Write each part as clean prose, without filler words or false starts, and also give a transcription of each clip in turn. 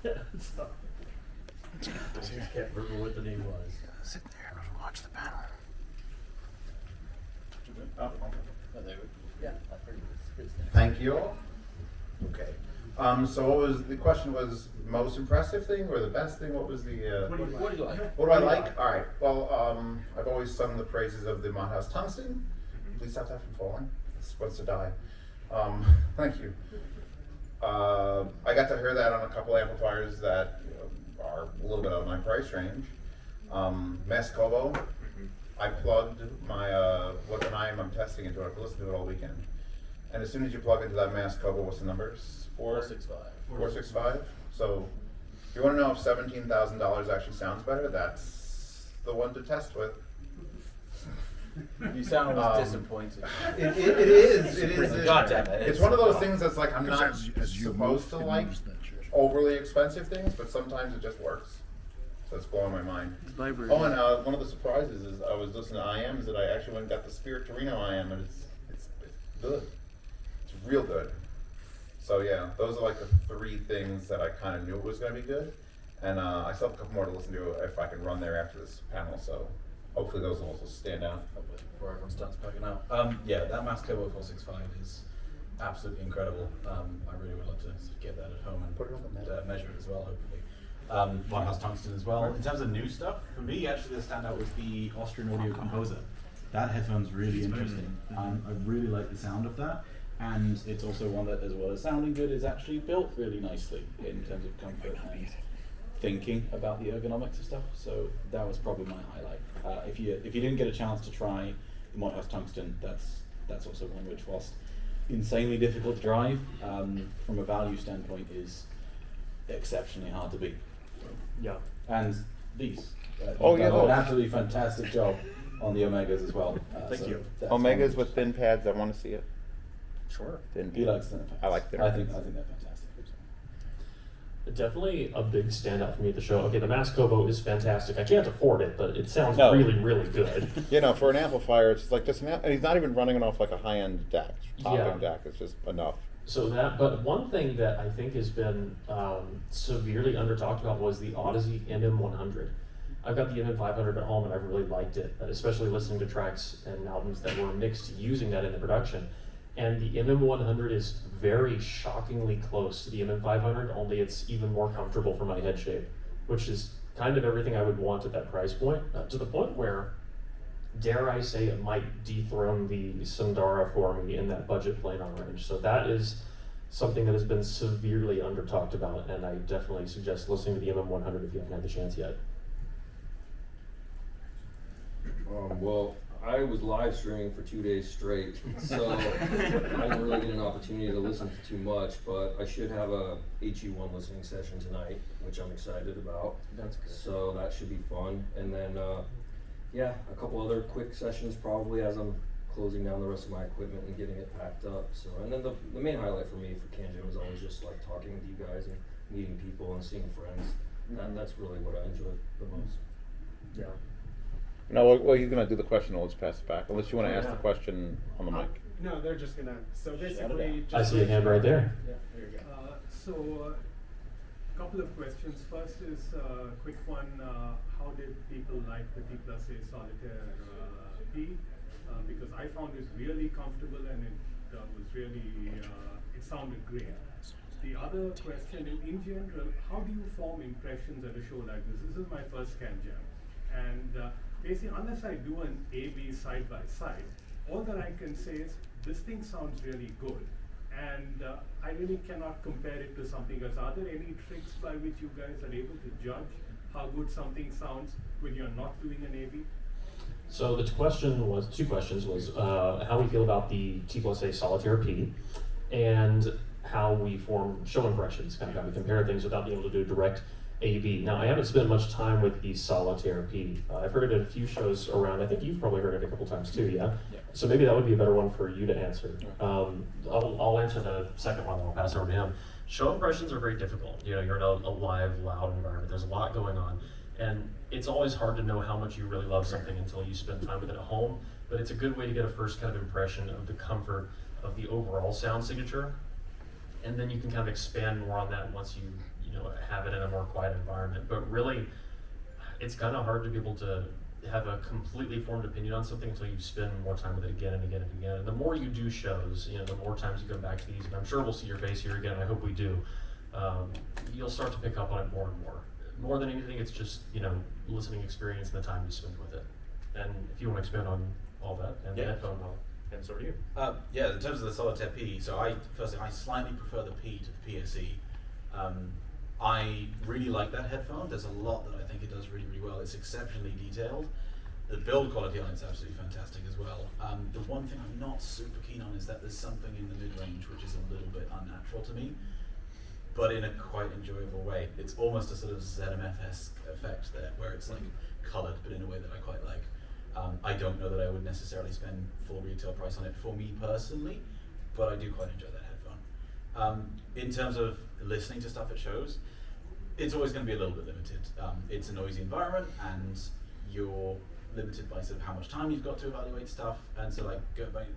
So, I just can't remember what the name was. Sit there and watch the panel. Oh, Yeah, I heard it was. thank you all. Okay. So what was the question? Was most impressive thing or the best thing? What was the? What do you like? What do I like? All right. Well, I've always sung the praises of the Mott House Tungsten. Please stop that from falling. It's supposed to die. Thank you. I got to hear that on a couple amplifiers that are a little bit out of my price range. Mass Kobo. I plugged my what's an IM I'm testing into it. I've listened to it all weekend. And as soon as you plug into that Mass Kobo, what's the numbers? 465. 465. So if you want to know if $17,000 actually sounds better, that's the one to test with. You sound almost disappointed. It is. God damn it. It's one of those things that's like I'm not as you supposed to move, it like moves that shit. overly expensive things, but sometimes it just works. So it's blowing my mind. Oh, and one of the surprises is I was listening to IMs that I actually went and got the Spirit Torino IM, and it's good. It's real good. So yeah, those are like the three things that I kind of knew was going to be good, and I still have a couple more to listen to if I can run there after this panel. So hopefully those will also stand out. Hopefully, before everyone starts packing out. Yeah, that Mass Kobo 465 is absolutely incredible. I really would love to sort of get that at home and Put it on the and, measure it as well, hopefully. One has tungsten as well. In terms of new stuff, for me, actually, the standout was the Austrian Audio Composer. That headphone's really interesting. I really like the sound of that. And it's also one that, as well as sounding good, is actually built really nicely in terms of comfort and thinking about the ergonomics and stuff. So that was probably my highlight. If you didn't get a chance to try the Mott House Tungsten, that's also one which, whilst insanely difficult to drive, from a value standpoint, is exceptionally hard to beat. Yeah. And these. Oh, you've yeah, done those. an absolutely fantastic job on the Omegas as well. Thank you. that's Omegas one with thin pads. I want to see it. Sure. Thin He pads. likes them. I like them. I think they're fantastic. Definitely a big standout for me at the show. Okay, the Mass Kobo is fantastic. I can't afford it, but it sounds No. really, really good. You know, for an amplifier, it's like just and he's not even running it off like a high-end DAC, top-end Yeah. DAC. It's just enough. So that, but one thing that I think has been severely under talked about was the Odyssey MM100. I've got the MM500 at home and I've really liked it, especially listening to tracks and albums that were mixed using that in the production. And the MM100 is very shockingly close to the MM500, only it's even more comfortable for my head shape, which is kind of everything I would want at that price point, to the point where, dare I say, it might dethrone the Sundara for me in that budget planar range. So that is something that has been severely under talked about, and I definitely suggest listening to the MM100 if you haven't had the chance yet. Well, I was live streaming for 2 days straight, so I didn't really get an opportunity to listen to too much, but I should have a HE1 listening session tonight, which I'm excited about. That's good. So that should be fun. And then, yeah, a couple other quick sessions probably as I'm closing down the rest of my equipment and getting it packed up. So, and then the main highlight for me for Canjam is always just like talking with you guys and meeting people and seeing friends. That's really what I enjoy the most. Yeah. No, well, he's gonna do the question. Let's pass it back. Unless you want to ask Yeah. the question on the mic. No, they're just gonna, so it basically. I just see a hand right there. Yeah, there you go. So, couple of questions. First is a quick one. How did people like the T+A Solitaire P? Because I found it really comfortable and it was really, it sounded great. The other question, in general, how do you form impressions at a show like this? This is my first Canjam. And basically, unless I do an AB side by side, all that I can say is this thing sounds really good, and I really cannot compare it to something else. Are there any tricks by which you guys are able to judge how good something sounds when you're not doing an AB? So the question was, two questions was how we feel about the T+A Solitaire P, and how we form show impressions, kind of how we compare things without being able to do direct A/B. Now, I haven't spent much time with the Solitaire P. I've heard it at a few shows around. I think you've probably heard it a couple times too, yeah? Yeah. So maybe that would be a better one for you to answer. I'll answer the second one, then I'll pass it over to him. Show impressions are very difficult. You know, you're in a live, loud environment. There's a lot going on. And it's always hard to know how much you really love something until you spend time with it at home. But it's a good way to get a first kind of impression of the comfort of the overall sound signature. And then you can kind of expand more on that once you have it a more quiet environment. But really, it's kind of hard to be able to have a completely formed opinion on something until you spend more time with it again and again and again. And the more you do shows, the more times you come back to these, and I'm sure we'll see your face here again, I hope we do, you'll start to pick up on it more and more. More than anything, it's just, listening experience and the time you spend with it. And if you want to expand on all that, and the headphone, and so do you. Yeah, in terms of the Solitaire P, so I slightly prefer the P to the PSE. I really like that headphone. There's a lot that I think it does really, really well. It's exceptionally detailed. The build quality on it's absolutely fantastic as well. The one thing I'm not super keen on is that there's something in the mid-range which is a little bit unnatural to me, but in a quite enjoyable way. It's almost a sort of ZMF-esque effect there, where it's like colored, but in a way that I quite like. I don't know that I would necessarily spend full retail price on it for me personally, but I do quite enjoy that headphone. In terms of listening to stuff at shows, it's always going to be a little bit limited. It's a noisy environment, and you're limited by sort of how much time you've got to evaluate stuff. And so, like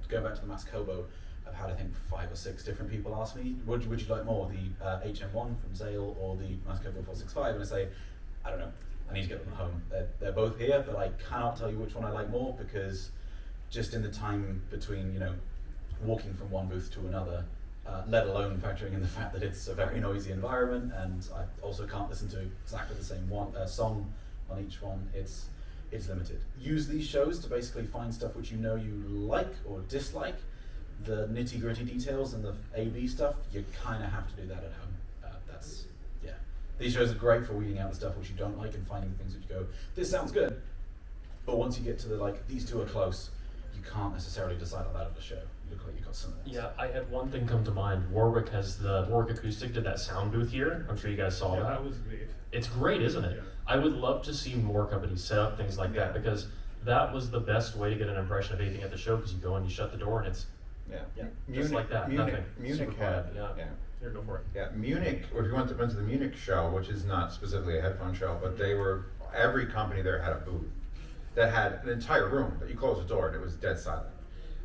going back to the Mass Kobo, I've had I think 5 or 6 different people ask me, would you like more, the HM1 from Zeos or the Mass Kobo 465? And I say, I don't know. I need to get them home. They're both here, but I cannot tell you which one I like more, because just in the time between walking from one booth to another, let alone factoring in the fact that it's a very noisy environment, and I also can't listen to exactly the same song on each one. It's limited. Use these shows to basically find stuff which you like or dislike. The nitty gritty details and the AB stuff, you kind of have to do that at home. These shows are great for weeding out the stuff which you don't like and finding things which you go, this sounds good. But once you get to the these two are close, you can't necessarily decide on that at the show. You look like you got something else. Yeah, I had one thing come to mind. Warwick Acoustic did that sound booth here. I'm sure you guys saw that. That was great. It's great, isn't it? Yeah. I would love to see more companies set up things like that, because that was the best way to get an impression of anything at the show, because you go and you shut the door and it's just like that. Munich Super had, quiet. Yeah. Here, go for it. Yeah, Munich, if you went to the Munich show, which is not specifically a headphone show, but every company there had a booth that had an entire room that you close the door and it was dead silent.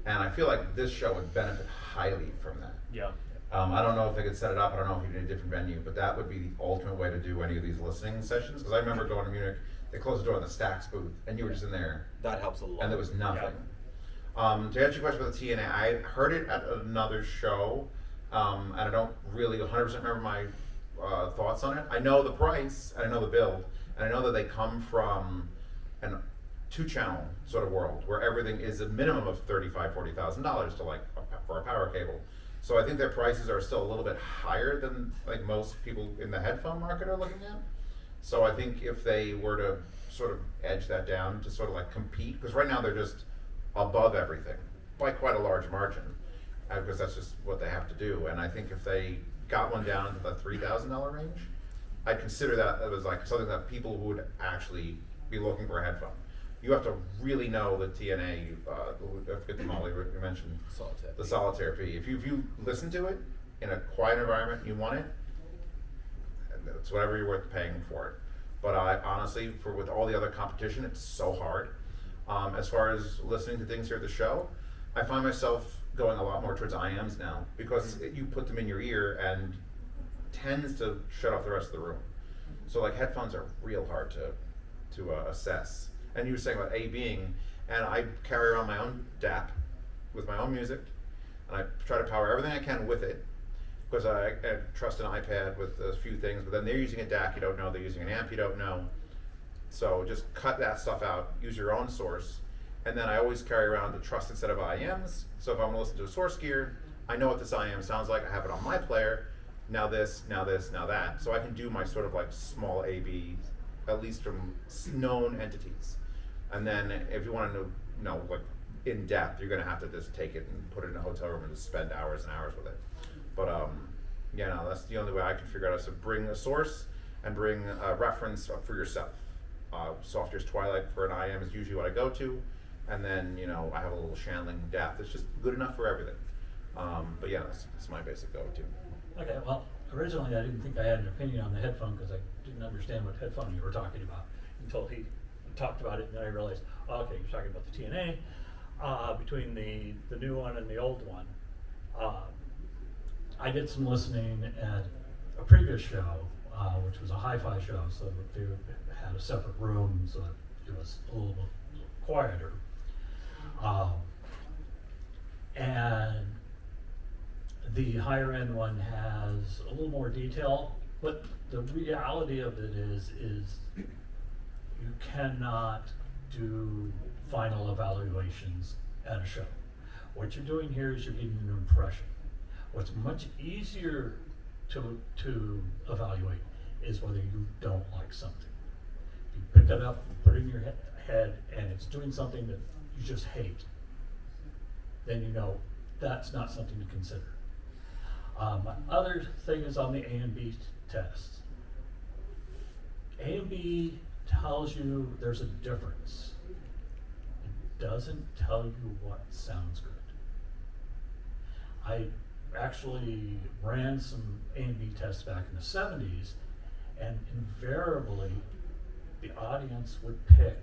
And I feel like this show would benefit highly from that. Yeah. I don't know if they could set it up, I don't know if you need a different venue, but that would be the ultimate way to do any of these listening sessions. Because I remember going to Munich, they closed the door in the Stax booth and you were just in there. That helps a lot. And there was nothing. To answer your question about the T+A, I heard it at another show. And I don't really 100% remember my thoughts on it. I know the price, and I know the build, and I know that they come from a 2-channel sort of world where everything is a minimum of $35,000, $40,000 to for a power cable. So I think their prices are still a little bit higher than most people in the headphone market are looking at. So I think if they were to sort of edge that down to sort of compete, because right now they're just above everything by quite a large margin. Because that's just what they have to do. And I think if they got one down to the $3,000 range, I'd consider that as something that people would actually be looking for a headphone. You have to really know the T+A, I forget the model you mentioned, the Solitaire P. If you listen to it in a quiet environment, you want it, it's whatever you're worth paying for it. But I honestly, with all the other competition, it's so hard. As far as listening to things here at the show, I find myself going a lot more towards IMs now, because you put them in your ear and tends to shut off the rest of the room. So headphones are real hard to assess. And you were saying about ABing, and I carry around my own DAP with my own music, and I try to power everything I can with it, because I trust an iPad with a few things, but then they're using a DAC you don't know, they're using an amp you don't know. So just cut that stuff out, use your own source. And then I always carry around a trusted set of IMs. So if I want to listen to a source gear, I know what this IM sounds like. I have it on my player. Now this, now this, now that. So I can do my sort of small AB, at least from known entities. And then if you want to know in depth, you're going to have to just take it and put it in a hotel room and just spend hours and hours with it. But that's the only way I can figure out is to bring a source and bring a reference up for yourself. Software's Twilight for an IM is usually what I go to. And then, I have a little Shanling DAP that's just good enough for everything. But yeah, that's my basic go-to. Okay, well, originally I didn't think I had an opinion on the headphone because I didn't understand what headphone you were talking about until he talked about it, and then I realized, okay, you're talking about the T+A between the new one and the old one. I did some listening at a previous show which was a hi-fi show, so they had a separate room, so it was a little bit quieter. And the higher end one has a little more detail, but the reality of it is you cannot do final evaluations at a show. What you're doing here is you're getting an impression. What's much easier to evaluate is whether you don't like something. You pick it up, put it in your head, and it's doing something that you just hate, then you know that's not something to consider. My other thing is on the A and B test. A and B tells you there's a difference. It doesn't tell you what sounds good. I actually ran some A and B tests back in the 70s, and invariably the audience would pick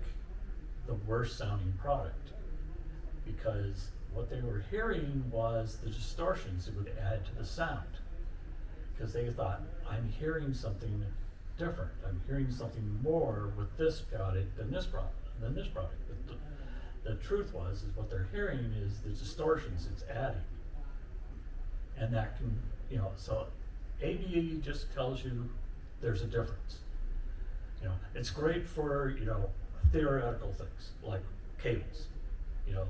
the worst sounding product because what they were hearing was the distortions it would add to the sound, because they thought, I'm hearing something different. I'm hearing something more with this product than this product. But the truth is what they're hearing is the distortions it's adding. And that can, so ABE just tells you there's a difference. It's great for, theoretical things like cables.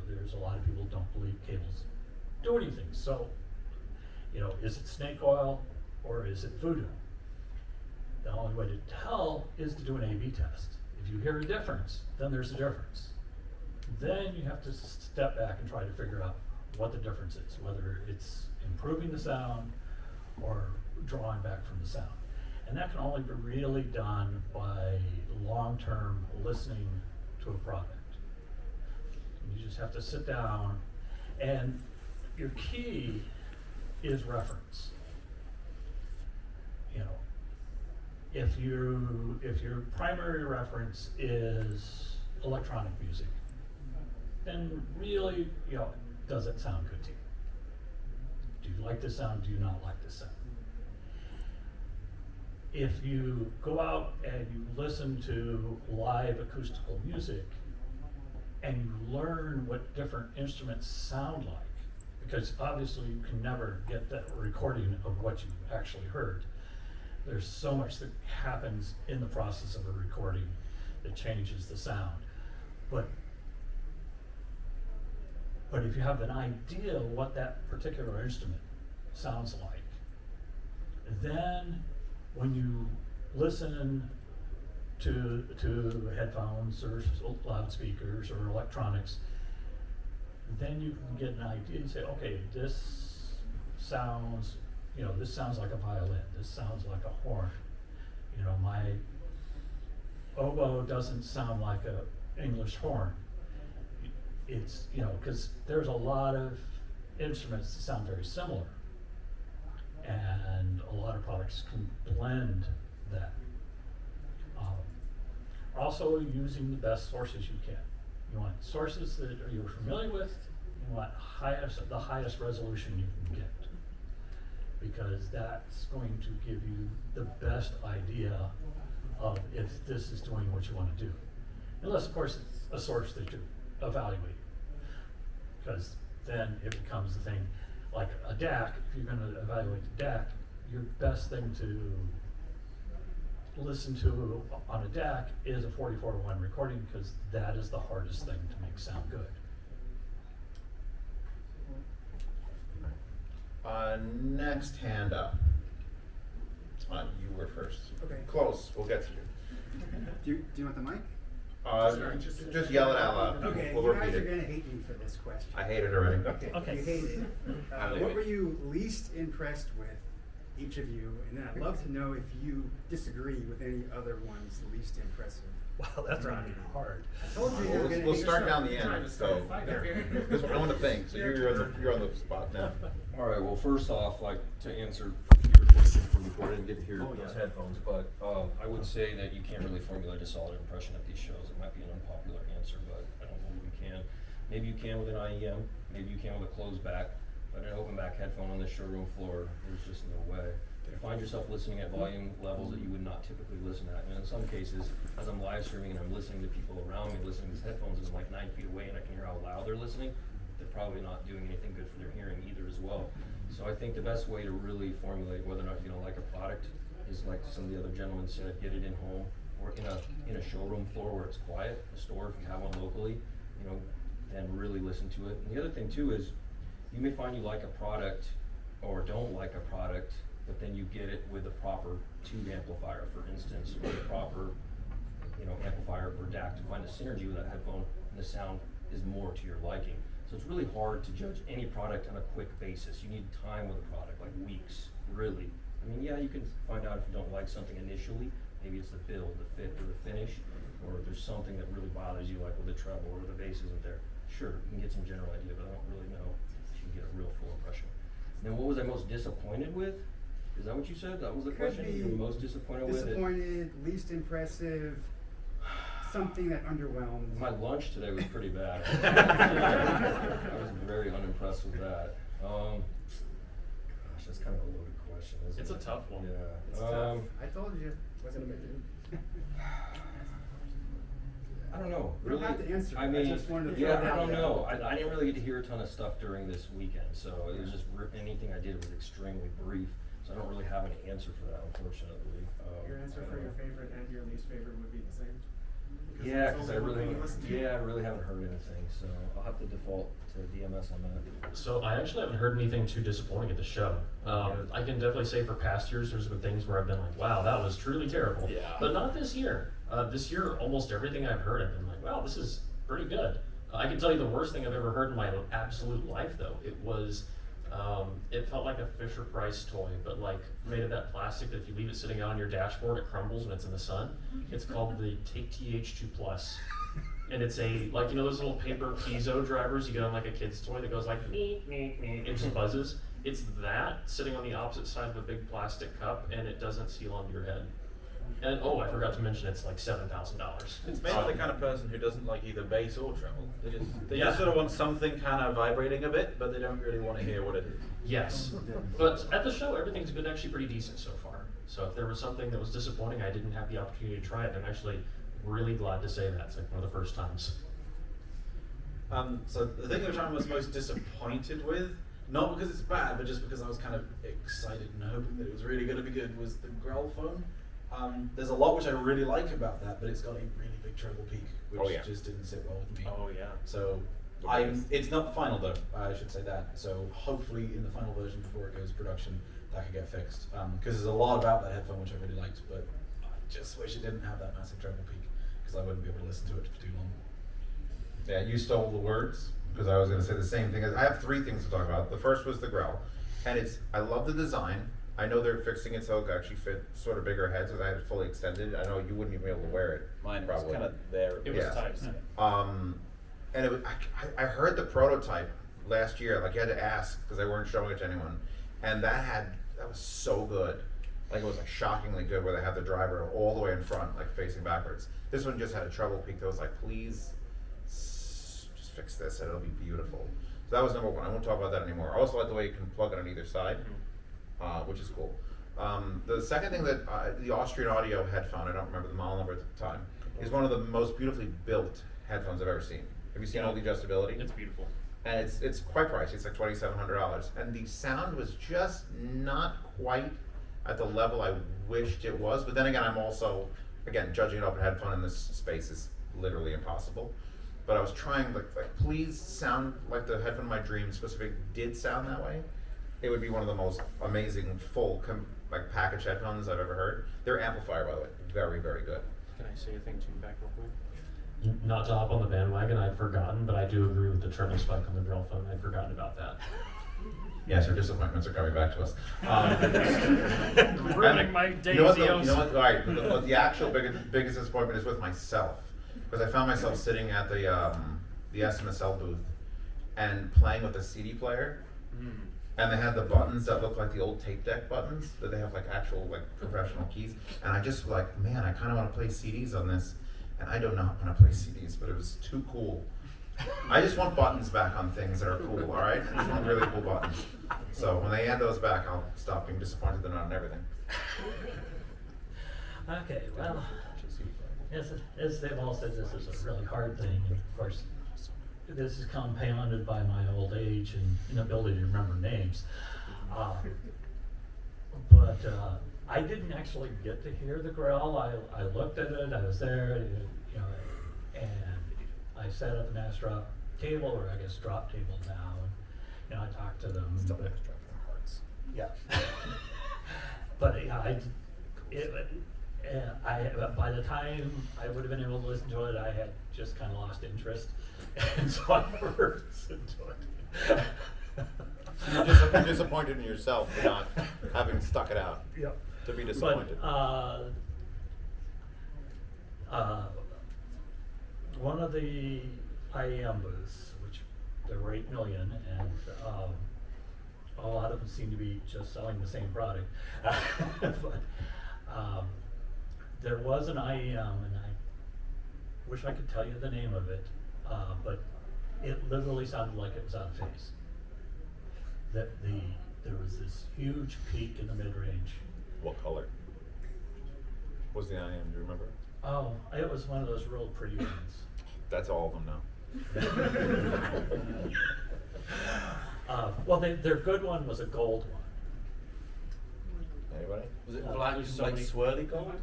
There's a lot of people who don't believe cables do anything. So, is it snake oil or is it voodoo? The only way to tell is to do an A/B test. If you hear a difference, then there's a difference. Then you have to step back and try to figure out what the difference is, whether it's improving the sound or drawing back from the sound. And that can only be really done by long-term listening to a product. You just have to sit down, and your key is reference. If your primary reference is electronic music, then really, does it sound good to you? Do you like this sound? Do you not like this sound? If you go out and you listen to live acoustical music and you learn what different instruments sound like, because obviously you can never get that recording of what you actually heard. There's so much that happens in the process of a recording that changes the sound. But if you have an idea of what that particular instrument sounds like, then when you listen to headphones or loudspeakers or electronics, then you can get an idea and say, okay, this sounds like a violin, this sounds like a horn. My oboe doesn't sound like a English horn. It's, because there's a lot of instruments that sound very similar, and a lot of products can blend that. Also, using the best sources you can. You want sources that you're familiar with. You want the highest resolution you can get, because that's going to give you the best idea of if this is doing what you want to do. Unless, of course, it's a source that you evaluate, because then it becomes the thing like a DAC. If you're going to evaluate the DAC, your best thing to listen to on a DAC is a 44:1 recording, because that is the hardest thing to make sound good. Next hand up. You were first. Okay. Close. We'll get to you. Do you want the mic? Just yell it out loud. Okay, We'll you repeat guys are it. gonna hate me for this question. I hate it already. Okay. You hate it. I'm What leaving. were you least impressed with, each of you? And then I'd love to know if you disagree with any other ones least impressive. Wow, that's not even hard. I told you you were gonna We'll hate start yourself. down the end. So, because we're going to think. So you're on the spot now. All right. Well, first off, to answer your question from before, I didn't get to hear those headphones, but I would say that you can't really formulate a solid impression at these shows. It might be an unpopular answer, but I don't believe you can. Maybe you can with an IEM. Maybe you can with a closed back. But an open back headphone on the showroom floor, there's just no way. find yourself listening at volume levels that you would not typically listen at. And in some cases, as I'm live streaming and I'm listening to people around me, listening to these headphones, and I'm like 9 feet away and I can hear how loud they're listening, they're probably not doing anything good for their hearing either as well. So I think the best way to really formulate whether or not you're gonna like a product is, like some of the other gentlemen said, get it in home or in a showroom floor where it's quiet, a store if you have one locally, you know, and really listen to it. And the other thing too is, you may find you like a product or don't like a product, but then you get it with the proper tube amplifier, for instance, or the proper, you know, amplifier per DAC to find a synergy with that headphone, and the sound is more to your liking. So it's really hard to judge any product on a quick basis. You need time with a product, like weeks, really. I mean, yeah, you can find out if you don't like something initially. Maybe it's the build, the fit, or the finish, or if there's something that really bothers you, like with the treble or the bass isn't there. Sure, you can get some general idea, but I don't really know if you can get a real full impression. And then what was I most disappointed with? Is that what you said? That was the Could question? be You were most disappointed with it? disappointed, least impressive, something that underwhelmed. My lunch today was pretty bad. I was very unimpressed with that. Gosh, that's kind of a loaded question, isn't it? It's a tough one. Yeah. It's tough. I told you, it wasn't a big deal. I don't know. You don't Really, have to answer. I mean, just wanted to throw yeah, it I out don't there. know. I didn't really get to hear a ton of stuff during this weekend, so it was just anything I did was extremely brief. So I don't really have an answer for that, unfortunately. Your answer I for don't your know. favorite and your least favorite would be the same? Yeah, that's because I only one really, thing you listen to? I really haven't heard anything, so I'll have to default to DMS on that. So I actually haven't heard anything too disappointing at the show. I can definitely say for past years, there's been things where I've been like, wow, that was truly terrible. Yeah. But not this year. This year, almost everything I've heard, I've been like, wow, this is pretty good. I can tell you the worst thing I've ever heard in my absolute life, though. It was, it felt like a Fisher-Price toy, but like made of that plastic that if you leave it sitting out on your dashboard, it crumbles when it's in the sun. It's called the TH2+. And it's a, like, you know those little paper piezo drivers you get on like a kid's toy that goes like, meep, meep, meep, it just buzzes? It's that sitting on the opposite side of a big plastic cup, and it doesn't seal onto your head. And oh, I forgot to mention it's like $7,000. It's made for the kind of person who doesn't like either bass or treble. They Yeah. just sort of want something kind of vibrating a bit, but they don't really want to hear what it is. Yes, but at the show, everything's been actually pretty decent so far. So if there was something that was disappointing, I didn't have the opportunity to try it. I'm actually really glad to say that. It's like one of the first times. So the thing which I was most disappointed with, not because it's bad, but just because I was kind of excited and hoping that it was really going to be good, was the Grell phone. There's a lot which I really like about that, but it's got a really big treble peak, which just didn't sit well with me. Oh yeah. So it's not final though, I should say that. So hopefully in the final version before it goes to production, that could get fixed. Because there's a lot about that headphone which I really liked, but I just wish it didn't have that massive treble peak, because I wouldn't be able to listen to it for too long. Yeah, you stole the words, because I was going to say the same thing. I have three things to talk about. The first was the Grell, and I love the design. I know they're fixing it so it could actually fit sort of bigger heads, because I had it fully extended. I know you wouldn't even be able to wear it. Mine was probably. kind of there. It was Yeah. tight. And it was, I heard the prototype last year, like you had to ask, because they weren't showing it to anyone, and that was so good. Like it was like shockingly good, where they had the driver all the way in front, like facing backwards. This one just had a treble peak that was like, please just fix this and it'll be beautiful. So that was number one. I won't talk about that anymore. I also like the way you can plug it on either side, which is cool. The second thing that the Austrian Audio headphone, I don't remember the model number at the time, is one of the most beautifully built headphones I've ever seen. Have you seen all the adjustability? It's beautiful. And it's quite pricey. It's like $2,700, and the sound was just not quite at the level I wished it was. But then again, I'm also judging an open headphone in this space is literally impossible. But I was trying like please sound like the headphone of my dreams specifically did sound that way. It would be one of the most amazing full like package headphones I've ever heard. Their amplifier, by the way, very, very good. Can I say a thing too back real quick? Not to hop on the bandwagon, I'd forgotten, but I do agree with the treble spike on the Grell phone. I'd forgotten about that. Yes, our disappointments are coming back to us. Ruining my day, You know what? Zeos. All right. The actual biggest disappointment is with myself, because I found myself sitting at the SMSL booth and playing with a CD player, and they had the buttons that look like the old tape deck buttons that they have like actual like professional keys, and I just like, man, I kind of want to play CDs on this, and I do not want to play CDs, but it was too cool. I just want buttons back on things that are cool, all right? I just want really cool buttons. So when they add those back, I'll stop being disappointed they're not in everything. Okay, well, as they've all said, this is a really hard thing. And of course, this is compounded by my old age and inability to remember names. But I didn't actually get to hear the growl. I looked at it, I was there, you know, and I sat at the mass drop table, or I guess drop table now, and you know, I talked to them. Still but- mass dropping parts. Yeah. But yeah, by the time I would have been able to listen to it, I had just kind of lost interest, and so I never listened to it. You're disappointed in yourself for not having stuck it out. Yep. To be disappointed. But, one of the IAM booths, which there were 8 million, and a lot of them seem to be just selling the same product. But there was an IAM, and I wish I could tell you the name of it, but it literally sounded like it was out of phase. There was this huge peak in the mid-range. What color? What's the IM? Do you remember? Oh, it was one of those real pretty ones. That's all of them now. Well, their good one was a gold one. Anybody? Was it black, There's so like many- swirly gold?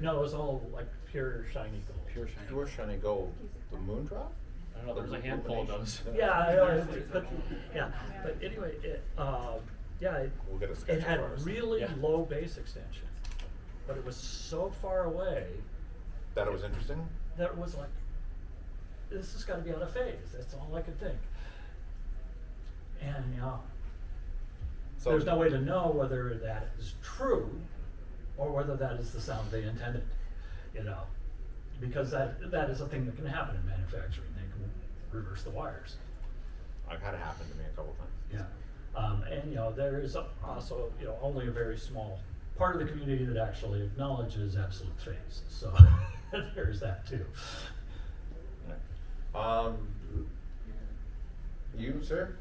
No, it was all like pure shiny gold. Pure shiny. Pure shiny gold. The moon drop? I don't know, there was a handful of those. Yeah, I know, but anyway, We'll get a sketch it had of ours. really Yeah. low bass extension, but it was so far away That it was interesting? that it was like, this has got to be out of phase. That's all I could think. And you know, So there's no way to know whether that is true or whether that is the sound they intended, you know, because that is a thing that can happen in manufacturing. They can reverse the wires. I've had it happen to me a couple times. Yeah. And you know, there is also, you know, only a very small part of the community that actually acknowledges absolute phase. So there's that too. You, sir?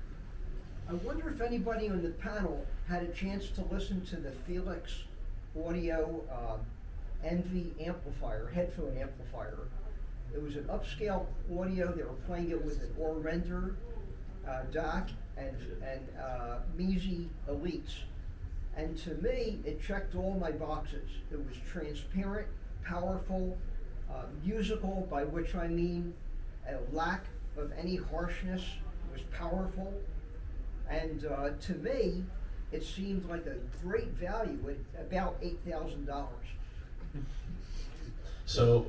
I wonder if anybody on the panel had a chance to listen to the Felix audio Envy amplifier, headphone amplifier. It was an upscale audio. They were playing it with an Orrender DAC and Measy Elites. And to me, it checked all my boxes. It was transparent, powerful, musical, by which I mean a lack of any harshness. It was powerful. And to me, it seemed like a great value at about $8,000. So,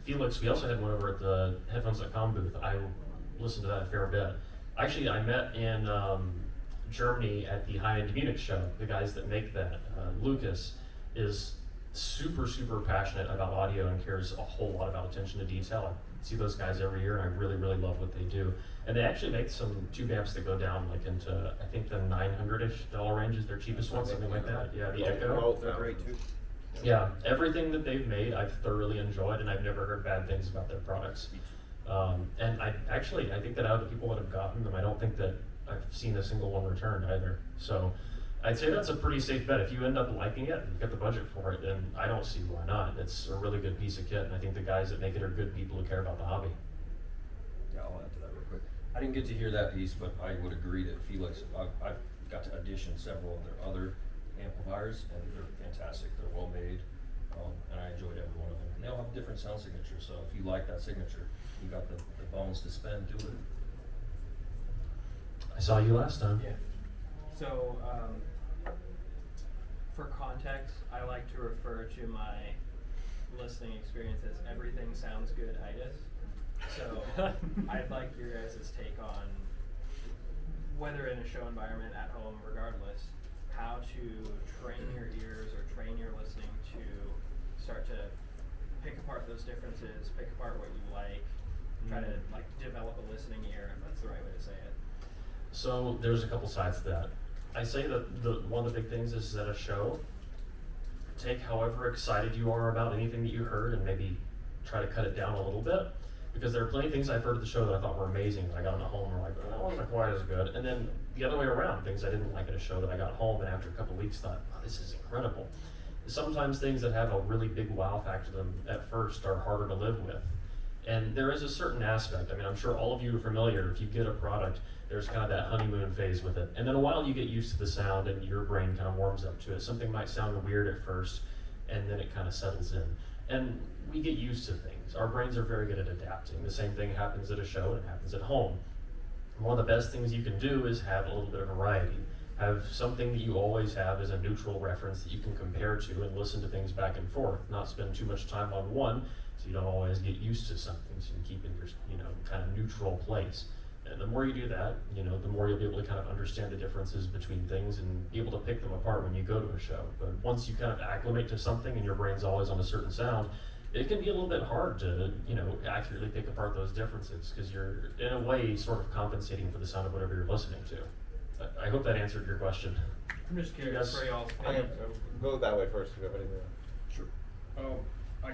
Felix, we also had one over at the Headphones.com booth. I listened to that a fair bit. Actually, I met in Germany at the High End Munich show. The guys that make that, Lucas, is super passionate about audio and cares a whole lot about attention to detail. I see those guys every year, and I really love what they do. And they actually make some tube amps that go down like into, I think, the $900-ish range is their cheapest one, something like that. Yeah, the Echo. They're great too. Yeah, everything that they've made I've thoroughly enjoyed, and I've never heard bad things about their products. And I think that out of the people that have gotten them, I don't think that I've seen a single one returned either. So I'd say that's a pretty safe bet. If you end up liking it and get the budget for it, then I don't see why not. It's a really good piece of kit, and I think the guys that make it are good people who care about the hobby. Yeah, I'll add to that real quick. I didn't get to hear that piece, but I would agree that Felix, I've got to audition several of their other amplifiers, and they're fantastic. They're well made, and I enjoyed every one of them. And they all have different sound signatures, so if you like that signature, you got the bones to spend, do it. I saw you last time. Yeah. So, for context, I like to refer to my listening experience as everything sounds good-itis. So, I'd like your guys' take on, whether in a show environment, at home, regardless, how to train your ears or train your listening to start to pick apart those differences, pick apart what you like, try to like develop a listening ear, if that's the right way to say it. So there's a couple sides to that. I say that one of the big things is at a show, take however excited you are about anything that you heard and maybe try to cut it down a little bit. Because there are plenty of things I've heard at the show that I thought were amazing, that I got on the home and were like, oh, that wasn't quite as good. And then the other way around, things I didn't like at a show that I got home and after a couple of weeks thought, oh, this is incredible. Sometimes things that have a really big wow factor to them at first are harder to live with. And there is a certain aspect, I mean, I'm sure all of you are familiar, if you get a product, there's kind of that honeymoon phase with it. And then a while you get used to the sound and your brain kind of warms up to it. Something might sound weird at first, and then it kind of settles in. And we get used to things. Our brains are very good at adapting. The same thing happens at a show and it happens at home. One of the best things you can do is have a little bit of variety. Have something that you always have as a neutral reference that you can compare to and listen to things back and forth. Not spend too much time on one, so you don't always get used to something, so you keep in your, kind of neutral place. And the more you do that, the more you'll be able to kind of understand the differences between things and be able to pick them apart when you go to a show. But once you kind of acclimate to something and your brain's always on a certain sound, it can be a little bit hard to, accurately pick apart those differences because you're, in a way, sort of compensating for the sound of whatever you're listening to. I hope that answered your question. I'm just curious for y'all's I opinion. go that way first. If you have anything. Sure. I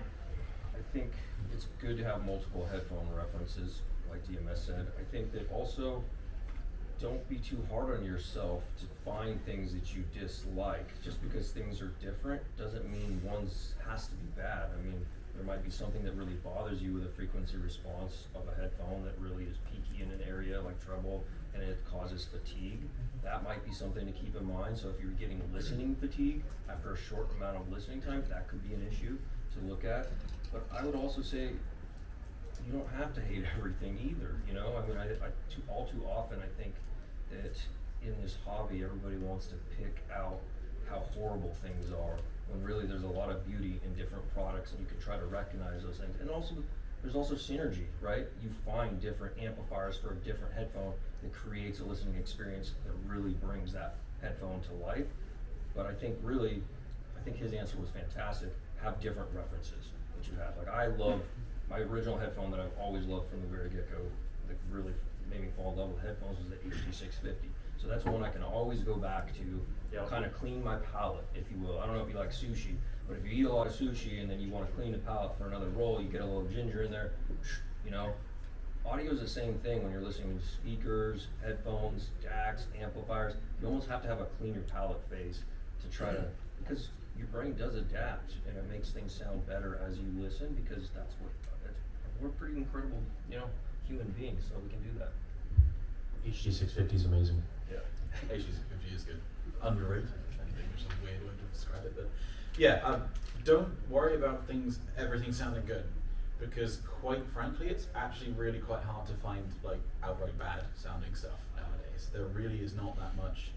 think it's good to have multiple headphone references, like DMS said. I think that also don't be too hard on yourself to find things that you dislike. Just because things are different doesn't mean one's has to be bad. I mean, there might be something that really bothers you with a frequency response of a headphone that really is peaky in an area like treble and it causes fatigue. That might be something to keep in mind. So if you're getting listening fatigue after a short amount of listening time, that could be an issue to look at. But I would also say you don't have to hate everything either, I mean, all too often I think that in this hobby everybody wants to pick out how horrible things are when really there's a lot of beauty in different products and you can try to recognize those things. And also there's also synergy, right? You find different amplifiers for a different headphone that creates a listening experience that really brings that headphone to life. But I think his answer was fantastic. Have different references that you have. Like I love my original headphone that I've always loved from the very get-go, that really made me fall in love with headphones, was the HD650. So that's one I can always go back to, kind of clean my palate, if you will. I don't know if you like sushi, but if you eat a lot of sushi and then you want to clean the palate for another roll, you get a little ginger in there, Audio is the same thing when you're listening to speakers, headphones, jacks, amplifiers. You almost have to have a clean your palate phase to try to, because your brain does adapt and it makes things sound better as you listen, because we're pretty incredible, human beings, so we can do that. HD650 is amazing. Yeah. HD650 is good. Underrated, I think, which is a weird way to describe it. But yeah, don't worry about everything sounding good, because quite frankly, it's actually really quite hard to find like outright bad sounding stuff nowadays. There really is not that much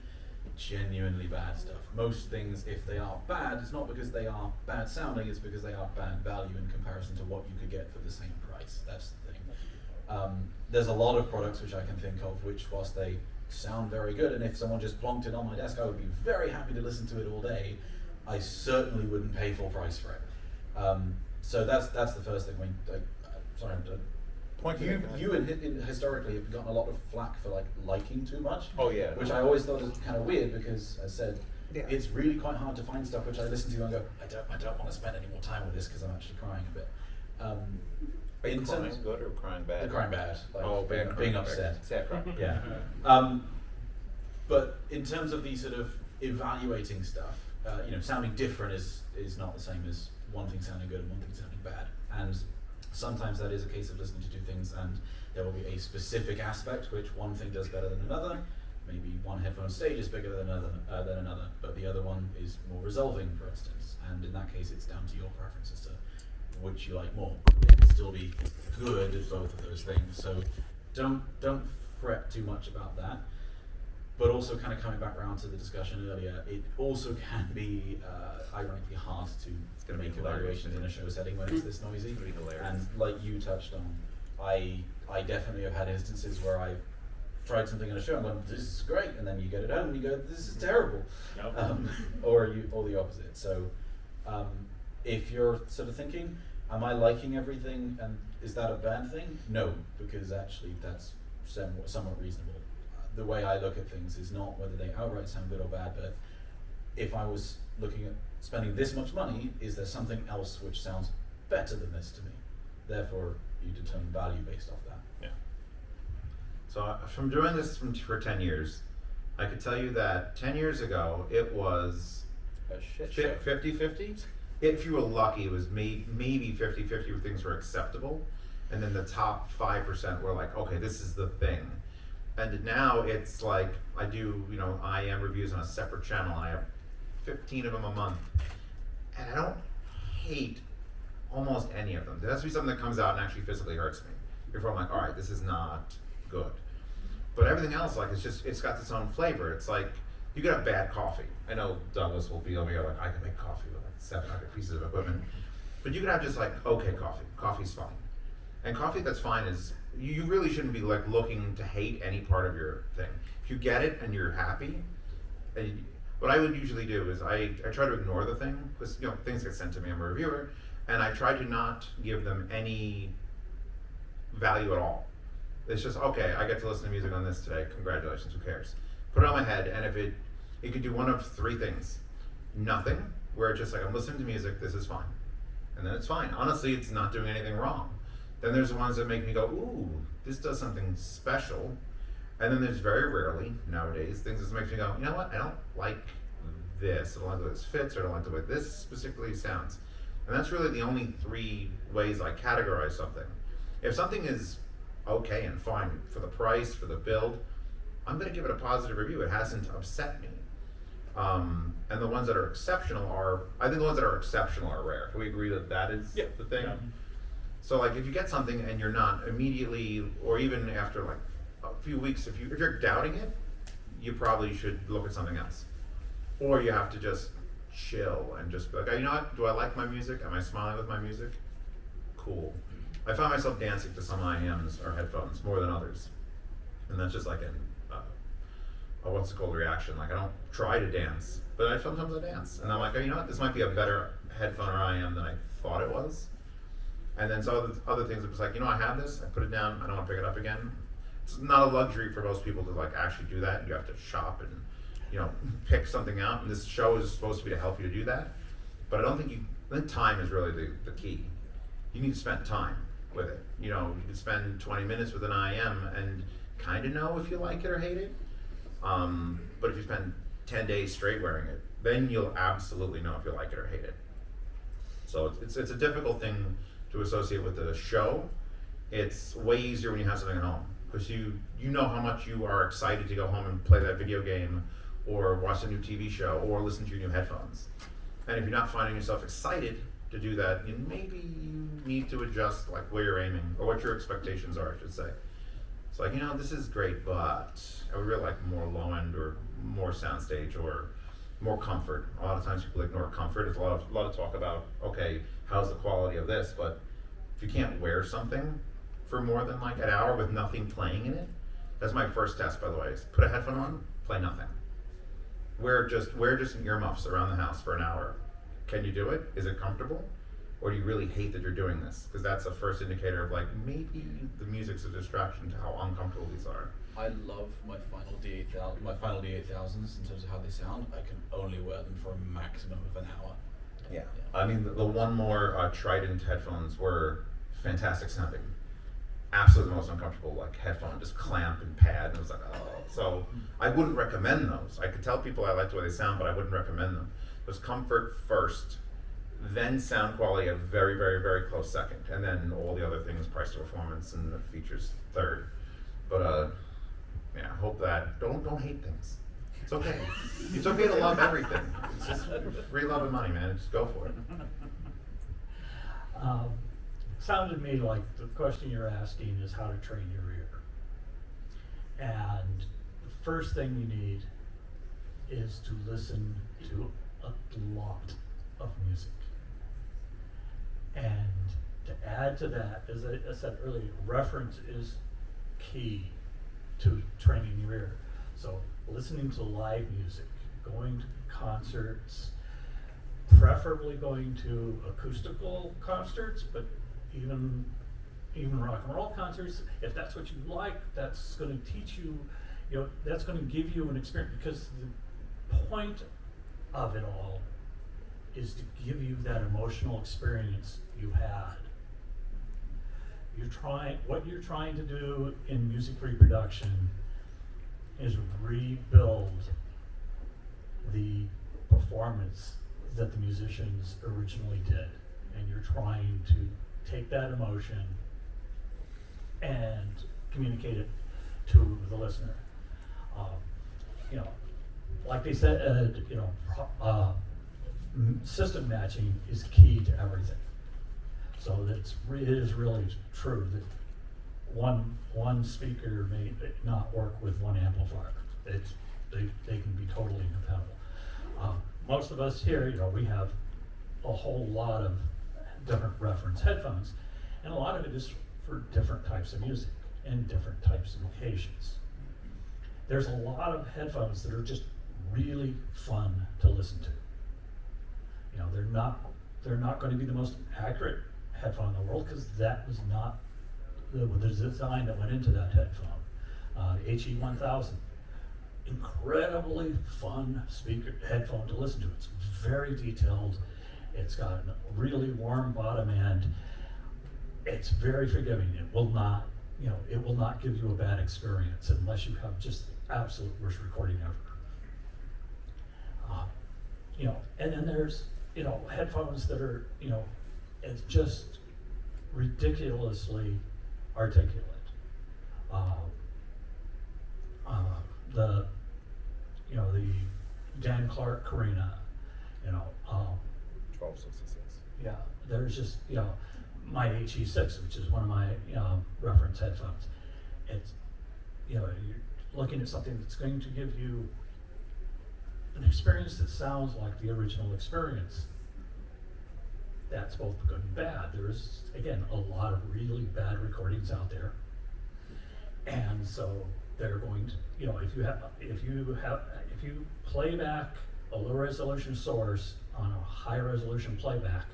genuinely bad stuff. Most things, if they are bad, it's not because they are bad sounding, it's because they are bad value in comparison to what you could get for the same price. That's the thing. There's a lot of products which I can think of which, whilst they sound very good, and if someone just plonked it on my desk, I would be very happy to listen to it all day, I certainly wouldn't pay full price for it. So that's the first thing. I mean, sorry, you historically have gotten a lot of flack for liking too much. Oh yeah. Which I always thought was kind of weird because, as I said, it's really quite hard to find stuff which I listen to and go, I don't want to spend any more time with this because I'm actually crying a bit. Are you crying good or crying bad? Crying bad. Being upset. Sad crying. Yeah. But in terms of the sort of evaluating stuff, sounding different is not the same as one thing sounding good and one thing sounding bad. And sometimes that is a case of listening to two things, and there will be a specific aspect which one thing does better than another. Maybe one headphone stage is bigger than another, but the other one is more resolving, for instance. And in that case, it's down to your preference as to which you like more. It can still be good at both of those things. So don't fret too much about that. But also, kind of coming back around to the discussion earlier, it also can be ironically hard to make evaluations in a show setting when it's this noisy. It's gonna be hilarious. And like you touched on, I definitely have had instances where I've tried something in a show and gone, this is great, and then you get it home and you go, this is terrible. Yep. Or the opposite. So if you're sort of thinking, am I liking everything and is that a bad thing? No, because actually that's somewhat reasonable. The way I look at things is not whether they outright sound good or bad, but if I was looking at spending this much money, is there something else which sounds better than this to me? therefore you determine value based off that. Yeah. So from doing this for 10 years, I could tell you that 10 years ago it was A shit show. 50-50. If you were lucky, it was maybe 50-50 where things were acceptable. And then the top 5% were like, okay, this is the thing. And now it's like, I do, IM reviews on a separate channel, and I have 15 of them a month. And I don't hate almost any of them. There has to be something that comes out and actually physically hurts me before I'm like, all right, this is not good. But everything else, like, it's got its own flavor. It's like, you could have bad coffee. I know Douglas will be over here like, I can make coffee with like 700 pieces of equipment. But you could have just like, okay coffee. Coffee's fine. And coffee that's fine is, you really shouldn't be like looking to hate any part of your thing. If you get it and you're happy, and what I would usually do is I try to ignore the thing, because things get sent to me, I'm a reviewer, and I try to not give them any value at all. It's just, okay, I get to listen to music on this today, congratulations, who cares? Put it on my head, and if it could do one of three things. Nothing, where it's just like, I'm listening to music, this is fine. And then it's fine. Honestly, it's not doing anything wrong. Then there's the ones that make me go, ooh, this does something special. And then there's very rarely, nowadays, things that makes me go, you know what, I don't like this. I don't like the way this fits, or I don't like the way this specifically sounds. And that's really the only three ways I categorize something. If something is okay and fine for the price, for the build, I'm gonna give it a positive review. It hasn't upset me. And the ones that are exceptional I think the ones that are exceptional are rare. Can we agree that that is the thing? Yeah. So like if you get something and you're not immediately, or even after like a few weeks, if you're doubting it, you probably should look at something else. Or you have to just chill and just be like, you know what, do I like my music? Am I smiling with my music? Cool. I found myself dancing to some IMs or headphones more than others. And that's just like a what's it called reaction. Like I don't try to dance, but sometimes I dance. And I'm like, oh, you know what, this might be a better headphone or IM than I thought it was. And then so other things, it was like, I have this, I put it down, I don't want to pick it up again. It's not a luxury for most people to like actually do that. You have to shop and, pick something out. And this show is supposed to be to help you to do that. But I don't think I think time is really the key. You need to spend time with it. You can spend 20 minutes with an IM and kind of know if you like it or hate it. But if you spend 10 days straight wearing it, then you'll absolutely know if you like it or hate it. So it's a difficult thing to associate with the show. It's way easier when you have something at home, because you know how much you are excited to go home and play that video game, or watch a new TV show, or listen to your new headphones. And if you're not finding yourself excited to do that, maybe you need to adjust like where you're aiming, or what your expectations are, I should say. It's like, this is great, but I would really like more low end or more soundstage or more comfort. A lot of times people ignore comfort. There's a lot of talk about, okay, how's the quality of this? But if you can't wear something for more than like an hour with nothing playing in it, that's my first test, by the way, is put a headphone on, play nothing. Wear just earmuffs around the house for an hour. Can you do it? Is it comfortable? Or do you really hate that you're doing this? Because that's a first indicator of like, maybe the music's a distraction to how uncomfortable these are. I love my final D8000s in terms of how they sound. I can only wear them for a maximum of an hour. Yeah. I mean, the one more Trident headphones were fantastic sounding. Absolutely the most uncomfortable, like headphone, just clamp and pad, and it was like, oh. So I wouldn't recommend those. I could tell people I like the way they sound, but I wouldn't recommend them. It was comfort first, then sound quality a very, very, very close second, and then all the other things, price to performance and the features third. But yeah, hope that don't hate things. It's okay. It's okay to love everything. It's just free love and money, man. Just go for it. Sounded to me like the question you're asking is how to train your ear. And the first thing you need is to listen to a lot of music. And to add to that, as I said earlier, reference is key to training your ear. So listening to live music, going to concerts, preferably going to acoustical concerts, but even rock and roll concerts, if that's what you like, that's going to teach you, that's going to give you an experience, because the point of it all is to give you that emotional experience you had. what you're trying to do in music reproduction is rebuild the performance that the musicians originally did. And you're trying to take that emotion and communicate it to the listener. You know, like they said, system matching is key to everything. So it is really true that one speaker may not work with one amplifier. They can be totally compatible. Most of us here, we have a whole lot of different reference headphones, and a lot of it is for different types of music and different types of occasions. There's a lot of headphones that are just really fun to listen to. They're not going to be the most accurate headphone in the world, because that was not the design that went into that headphone. HE1000, incredibly fun headphone to listen to. It's very detailed. It's got a really warm bottom end. It's very forgiving. It will not give you a bad experience unless you have just the absolute worst recording ever. And then there's headphones that are it's just ridiculously articulate. The Dan Clark Carina, 1266. yeah, there's just, my HE6, which is one of my reference headphones. It's, you're looking at something that's going to give you an experience that sounds like the original experience. That's both good and bad. There's, again, a lot of really bad recordings out there. And so they're going to, if you play back a low resolution source on a high resolution playback,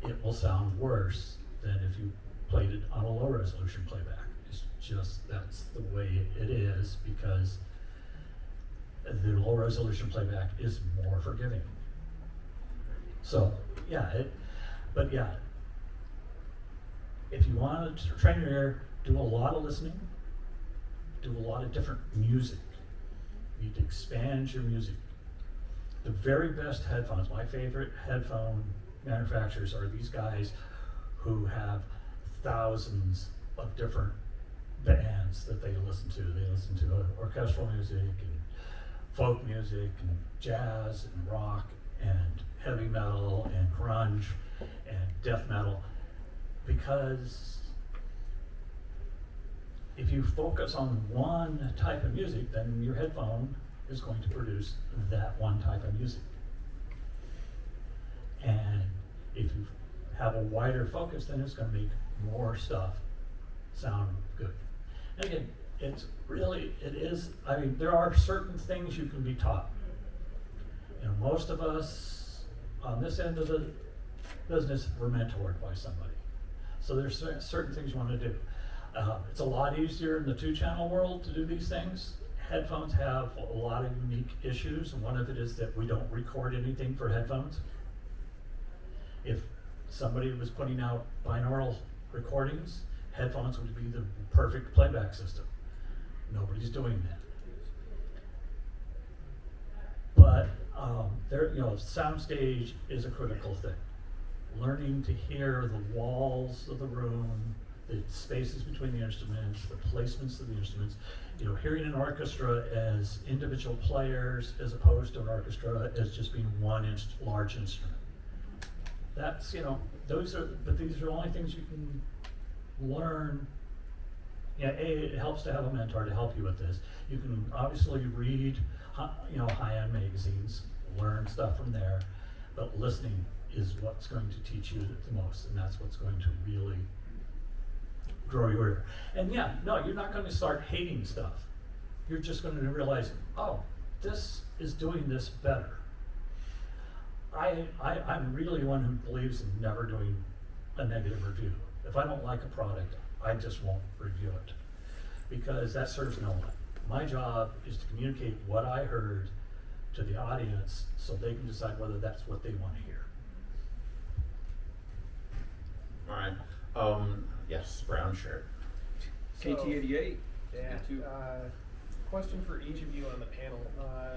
it will sound worse than if you played it on a low resolution playback. It's just, that's the way it is, because the low resolution playback is more forgiving. So, if you want to train your ear, do a lot of listening, do a lot of different music. You need to expand your music. The very best headphones, my favorite headphone manufacturers are these guys who have thousands of different bands that they listen to. They listen to orchestral music and folk music and jazz and rock and heavy metal and grunge and death metal, because if you focus on one type of music, then your headphone is going to produce that one type of music. And if you have a wider focus, then it's going to make more stuff sound good. And again, there are certain things you can be taught. Most of us on this end of the business were mentored by somebody. So there's certain things you want to do. It's a lot easier in the 2-channel world to do these things. Headphones have a lot of unique issues, and one of it is that we don't record anything for headphones. If somebody was putting out binaural recordings, headphones would be the perfect playback system. Nobody's doing that. But Soundstage is a critical thing. Learning to hear the walls of the room, the spaces between the instruments, the placements of the instruments. Hearing an orchestra as individual players as opposed to an orchestra as just being one large instrument. That's, these are only things you can learn. It helps to have a mentor to help you with this. You can obviously read, high-end magazines, learn stuff from there, but listening is what's going to teach you the most, and that's what's going to really grow your ear. And you're not going to start hating stuff. You're just going to realize, oh, this is doing this better. I'm really one who believes in never doing a negative review. If I don't like a product, I just won't review it, because that serves no one. My job is to communicate what I heard to the audience so they can decide whether that's what they want to hear. All right. brown shirt. KT88. Yeah. Me too. Question for each of you on the panel.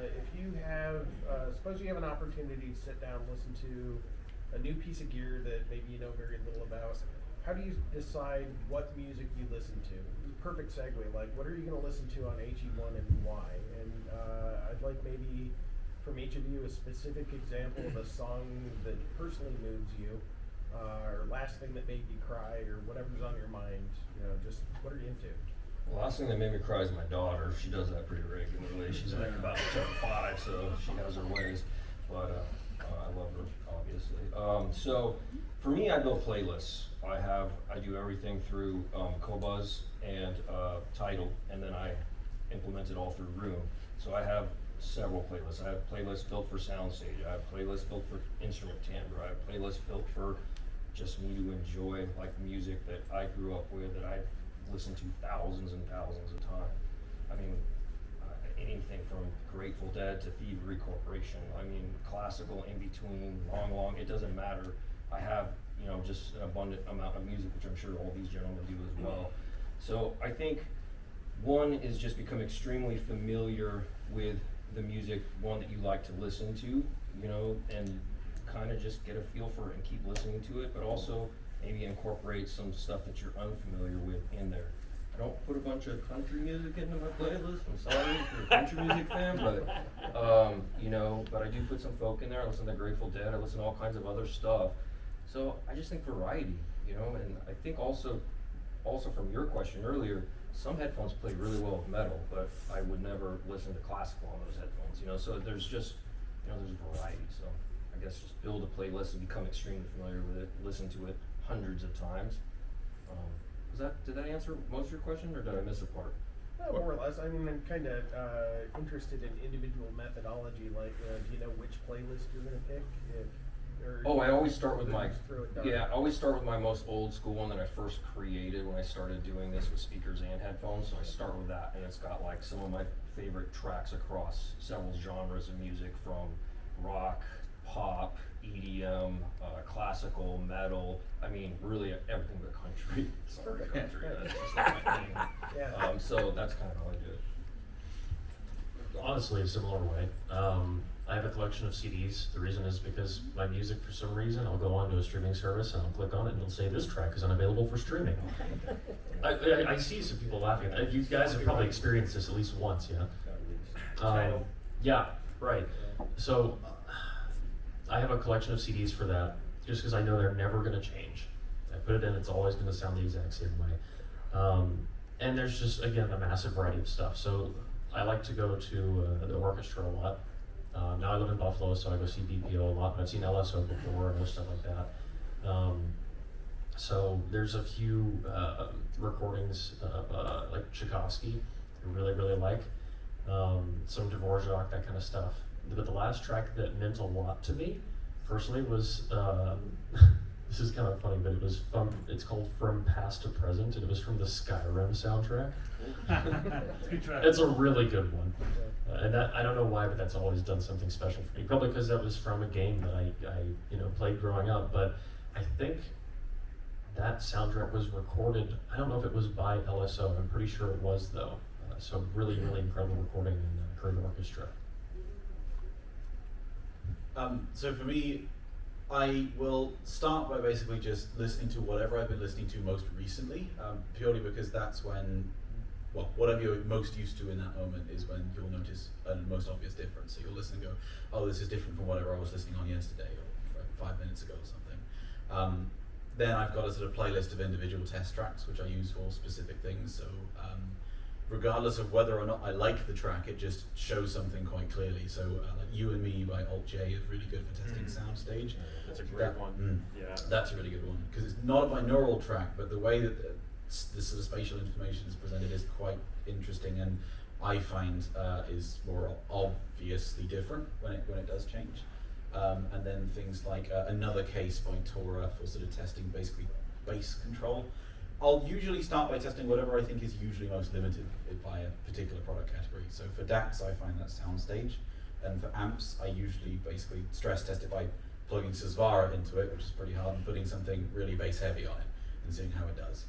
If you have, suppose you have an opportunity to sit down and listen to a new piece of gear that maybe you know very little about, how do you decide what music you listen to? Perfect segue, like what are you going to listen to on HE1 and why? And I'd like maybe from each of you a specific example of a song that personally moves you, or last thing that made you cry, or whatever's on your mind, just what are you into? The last thing that made me cry is my daughter. She does that pretty regularly. She's like about 5, so she has her ways. But I love her, obviously. So for me, I build playlists. I do everything through Qobuz and Tidal, and then I implement it all through Room. So I have several playlists. I have playlists built for Soundstage. I have playlists built for instrument timbre. I have playlists built for just me to enjoy like music that I grew up with, that I've listened to thousands and thousands of times. I mean, anything from Grateful Dead to Thievery Corporation. I mean, classical, in between, long, it doesn't matter. I have, just an abundant amount of music, which I'm sure all these gentlemen do as well. So I think one is just become extremely familiar with the music, one that you like to listen to, and kind of just get a feel for it and keep listening to it, but also maybe incorporate some stuff that you're unfamiliar with in there. I don't put a bunch of country music into my playlist. I'm sorry if you're a country music fan, but I do put some folk in there. I listen to Grateful Dead. I listen to all kinds of other stuff. So I just think variety, and I think also from your question earlier, some headphones play really well with metal, but I would never listen to classical on those headphones, so there's just, there's variety. So I guess just build a playlist and become extremely familiar with it, listen to it hundreds of times. Did that answer most of your question, or did I miss a part? Well, more or less. I mean, I'm kind of interested in individual methodology. Like, do you know which playlist you're going to pick? I always start with I always start with my most old school one that I first created when I started doing this with speakers and headphones. So I start with that, and it's got like some of my favorite tracks across several genres of music, from rock, pop, EDM, classical, metal. I mean, really everything but country. Sorry, country. That's just not my thing. Yeah. So that's kind of how I do it. Honestly, a similar way. I have a collection of CDs. The reason is because my music, for some reason, I'll go onto a streaming service and I'll click on it and it'll say this track is unavailable for streaming. I see some people laughing at that. You guys have probably experienced this at least once, yeah? Yeah, right. So I have a collection of CDs for that, just because I know they're never going to change. I put it in, it's always going to sound the exact same way. And there's just, again, a massive variety of stuff. So I like to go to the orchestra a lot. Now I live in Buffalo, so I go see BPO a lot, but I've seen LSO before and stuff like that. So there's a few recordings of like Tchaikovsky I really, really like. Some Dvorak, that kind of stuff. But the last track that meant a lot to me, personally, was, this is kind of funny, but it's called From Past to Present, and it was from the Skyrim soundtrack. It's a really good one. And that, I don't know why, but that's always done something special for me. Probably because that was from a game that I played growing up, but I think that soundtrack was recorded, I don't know if it was by LSO, I'm pretty sure it was though. So really, really incredible recording in Korean orchestra. So for me, I will start by basically just listening to whatever I've been listening to most recently, purely because that's when, well, whatever you're most used to in that moment is when you'll notice a most obvious difference. So you'll listen and go, oh, this is different from whatever I was listening on yesterday or 5 minutes ago or something. Then I've got a sort of playlist of individual test tracks, which I use for specific things. So regardless of whether or not I like the track, it just shows something quite clearly. So like You and Me by Alt J is really good for testing Soundstage. That's a great one. Yeah. That's a really good one, because it's not a binaural track, but the way that the sort of spatial information is presented is quite interesting, and I find is more obviously different when it does change. And then things like Another Case by Tora for sort of testing basically bass control. I'll usually start by testing whatever I think is usually most limited by a particular product category. So for DACs, I find that Soundstage, and for amps, I usually basically stress test it by plugging Susvara into it, which is pretty hard, and putting something really bass heavy on it and seeing how it does.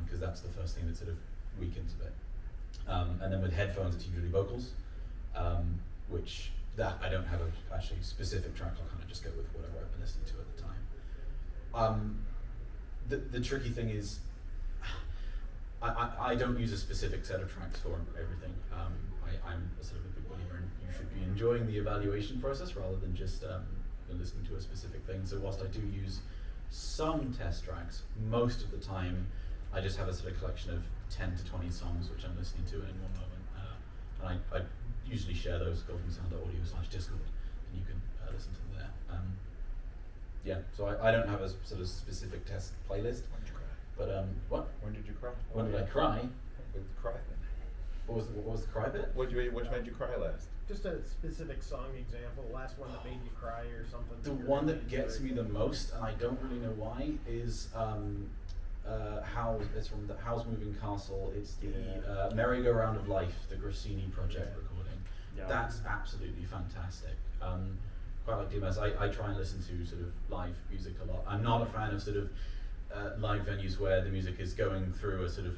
because that's the first thing that sort of weakens a bit. And then with headphones, it's usually vocals, which that I don't have a actually specific track. I'll kind of just go with whatever I've been listening to at the time. The tricky thing is, I don't use a specific set of tracks for everything. I'm a sort of a big believer in you should be enjoying the evaluation process rather than just listening to a specific thing. So whilst I do use some test tracks, most of the time I just have a sort of collection of 10 to 20 songs which I'm listening to in one moment. And I usually share those GoldenSound.audio/Discord, and you can listen to them there. Yeah, so I don't have a sort of specific test playlist. When did you cry? But what? When did you cry? When did I cry? With the cry thing. What was the cry bit? Which made you cry last? Just a specific song example, last one that made you cry or something. The you're one really that gets me enjoying. the most, and I don't really know why, is it's from the Howl's Moving Castle. It's the Merry-Go-Round of Life, the Grassini project recording. Yeah. That's absolutely fantastic. Quite like DMS. I try and listen to sort of live music a lot. I'm not a fan of sort of live venues where the music is going through a sort of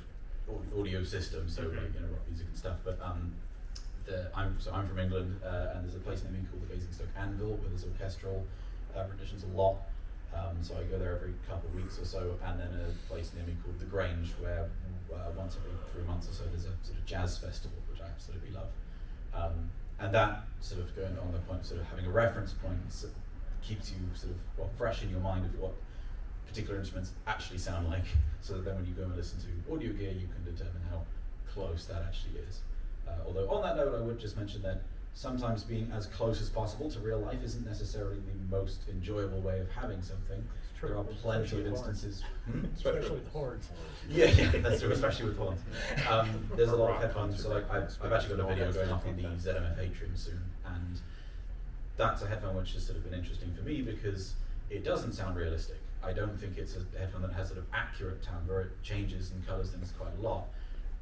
audio system, so like rock music and stuff. But I'm from England, and there's a place near me called the Basingstoke Anvil where there's orchestral renditions a lot. So I go there every couple of weeks or so, and then a place near me called the Grange where once every 3 months or so there's a sort of jazz festival which I absolutely love. And that sort of going on the point of sort of having a reference point keeps you sort of fresh in your mind of what particular instruments actually sound like, so that then when you go and listen to audio gear you can determine how close that actually is. Although on that note I would just mention that sometimes being as close as possible to real life isn't necessarily the most enjoyable way of having something. There are plenty of instances. Especially with horns. Yeah, that's true, especially with horns. There's a lot of headphones, so like I've actually got a video going up on the ZMF Atrium soon, and that's a headphone which has sort of been interesting for me because it doesn't sound realistic. I don't think it's a headphone that has sort of accurate timbre. It changes and colours things quite a lot,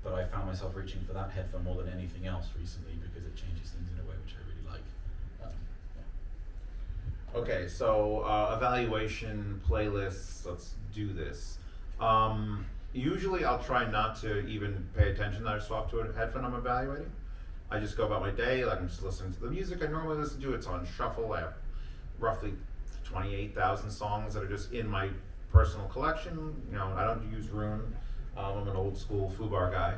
but I found myself reaching for that headphone more than anything else recently because it changes things in a way which I really like. Okay, so evaluation playlists, let's do this. Usually I'll try not to even pay attention that I swap to a headphone I'm evaluating. I just go about my day, like I'm just listening to the music I normally listen to. It's on shuffle. I have roughly 28,000 songs that are just in my personal collection. You know, I don't use Rune. I'm an old school foobar guy,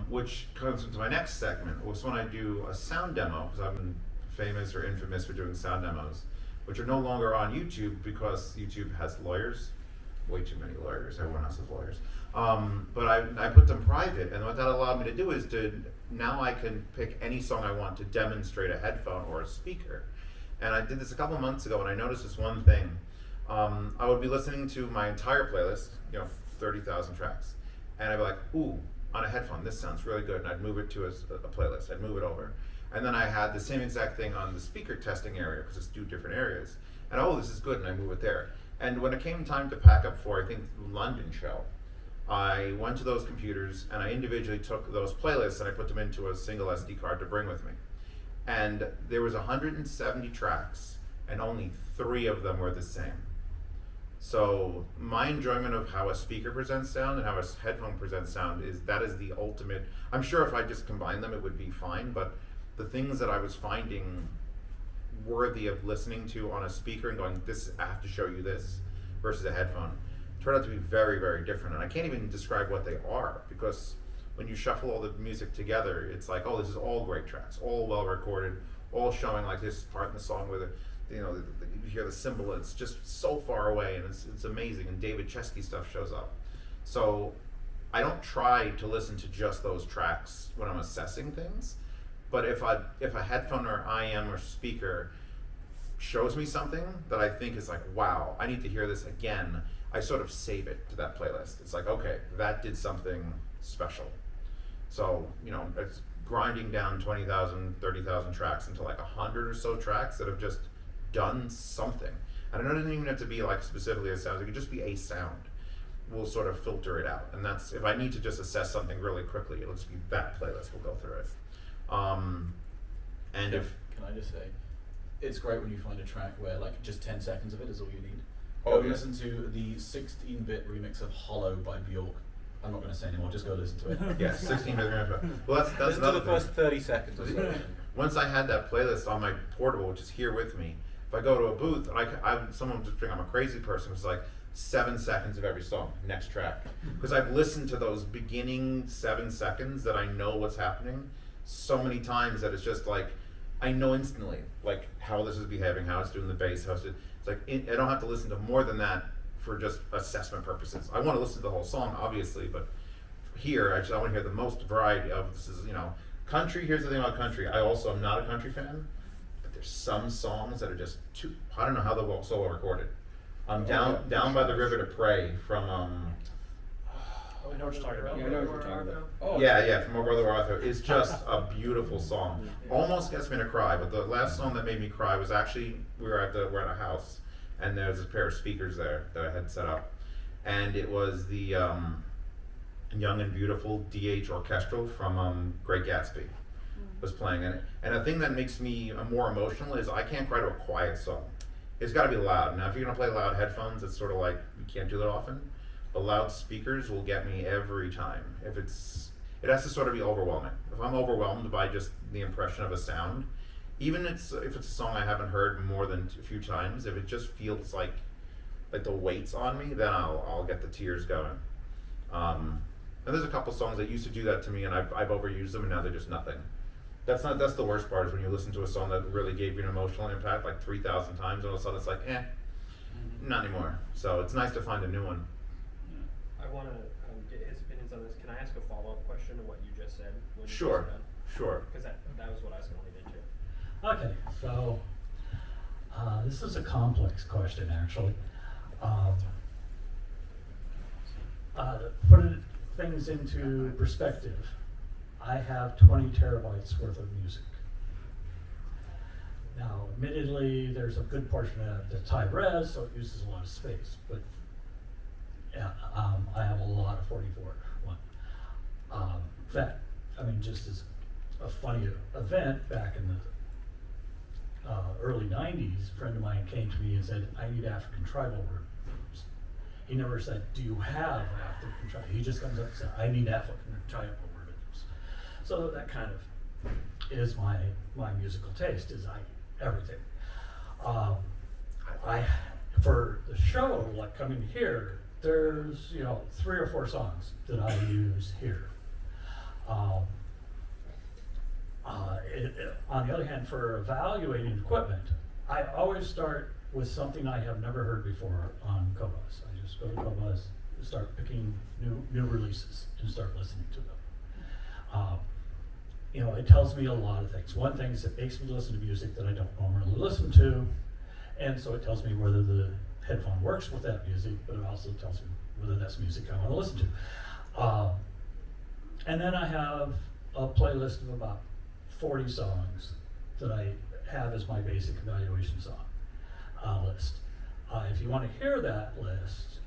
which comes into my next segment, was when I do a sound demo, because I've been famous or infamous for doing sound demos, which are no longer on YouTube because YouTube has lawyers, way too many lawyers, everyone else has lawyers. But I put them private, and what that allowed me to do is now I can pick any song I want to demonstrate a headphone or a speaker. And I did this a couple months ago, and I noticed this one thing. I would be listening to my entire playlist, 30,000 tracks, and I'd be like, ooh, on a headphone, this sounds really good, and I'd move it to a playlist, I'd move it over. And then I had the same exact thing on the speaker testing area, because it's 2 different areas. And oh, this is good, and I move it there. And when it came time to pack up for, I think, the London show, I went to those computers, and I individually took those playlists, and I put them into a single SD card to bring with me. And there was 170 tracks, and only 3 of them were the same. So my enjoyment of how a speaker presents sound and how a headphone presents sound is the ultimate. I'm sure if I just combined them, it would be fine, but the things that I was finding worthy of listening to on a speaker and going, I have to show you this, versus a headphone, turned out to be very, very different. And I can't even describe what they are, because when you shuffle all the music together, it's like, oh, this is all great tracks, all well recorded, all showing like this part in the song where you hear the cymbal, it's just so far away, and it's amazing. And David Chesky stuff shows up. So I don't try to listen to just those tracks when I'm assessing things. But if a headphone or IM or speaker shows me something that I think is like, wow, I need to hear this again, I sort of save it to that playlist. It's like, okay, that did something special. So, it's grinding down 20,000, 30,000 tracks into like 100 or so tracks that have just done something. And it doesn't even have to be like specifically a sound, it could just be a sound. We'll sort of filter it out. And that's, if I need to just assess something really quickly, it'll just be that playlist, we'll go through it. And Can I just say, it's great when you find a track where like just 10 seconds of it is all you need. Oh, Go yeah. listen to the 16-bit remix of Hollow by Bjork. I'm not going to say anymore. Just go listen to it. Yeah, 16 rhythm. Well, that's Listen to another the thing. first 30 seconds or so. Once I had that playlist on my portable, which is here with me, if I go to a booth, someone just think I'm a crazy person. It's like 7 seconds of every song, next track, because I've listened to those beginning 7 seconds that I know what's happening so many times that it's just like I know instantly like how this is behaving, how it's doing the bass, it's like I don't have to listen to more than that for just assessment purposes. I want to listen to the whole song, obviously, but here I want to hear the most variety of this is country. Here's the thing about country. I also am not a country fan, but there's some songs that are just too. I don't know how they're so well recorded. Down by the river to pray from I know what you're talking about. Yeah, I know what you're talking about. Oh, yeah, from My Brother Arthur is just a beautiful song. Almost gets me to cry, but the last song that made me cry was actually we're at a house, and there's a pair of speakers there that I had set up, and it was the Young and Beautiful DH Orchestral from Great Gatsby was playing in it. And a thing that makes me more emotional is I can't cry to a quiet song. It's got to be loud. Now, if you're gonna play loud headphones, it's sort of like you can't do that often. But loud speakers will get me every time. It has to sort of be overwhelming. If I'm overwhelmed by just the impression of a sound, even if it's a song I haven't heard more than a few times, if it just feels like the weight's on me, then I'll get the tears going. And there's a couple songs that used to do that to me, and I've overused them, and now they're just nothing. That's the worst part is when you listen to a song that really gave you an emotional impact like 3,000 times, and all of a sudden it's like, not anymore. So it's nice to find a new one. I want to get his opinions on this. Can I ask a follow-up question to what you just said? Sure. Sure. Because that was what I was going to lead into. Okay, so this is a complex question, actually. Putting things into perspective, I have 20 terabytes worth of music. Now, admittedly, there's a good portion of that that's high res, so it uses a lot of space, but I have a lot of 44. In fact, just as a funny event, back in the early 90s, a friend of mine came to me and said, I need African tribal rhythms. He never said, do you have African tribal? He just comes up and says, I need African tribal rhythms. So that kind of is my musical taste, is everything. For the show, like coming here, there's 3 or 4 songs that I use here. On the other hand, for evaluating equipment, I always start with something I have never heard before on Qobuz. I just go to Qobuz, start picking new releases, and start listening to them. It tells me a lot of things. One thing is it makes me listen to music that I don't normally listen to, and so it tells me whether the headphone works with that music, but it also tells me whether that's music I want to listen to. And then I have a playlist of about 40 songs that I have as my basic evaluation song list. If you want to hear that list,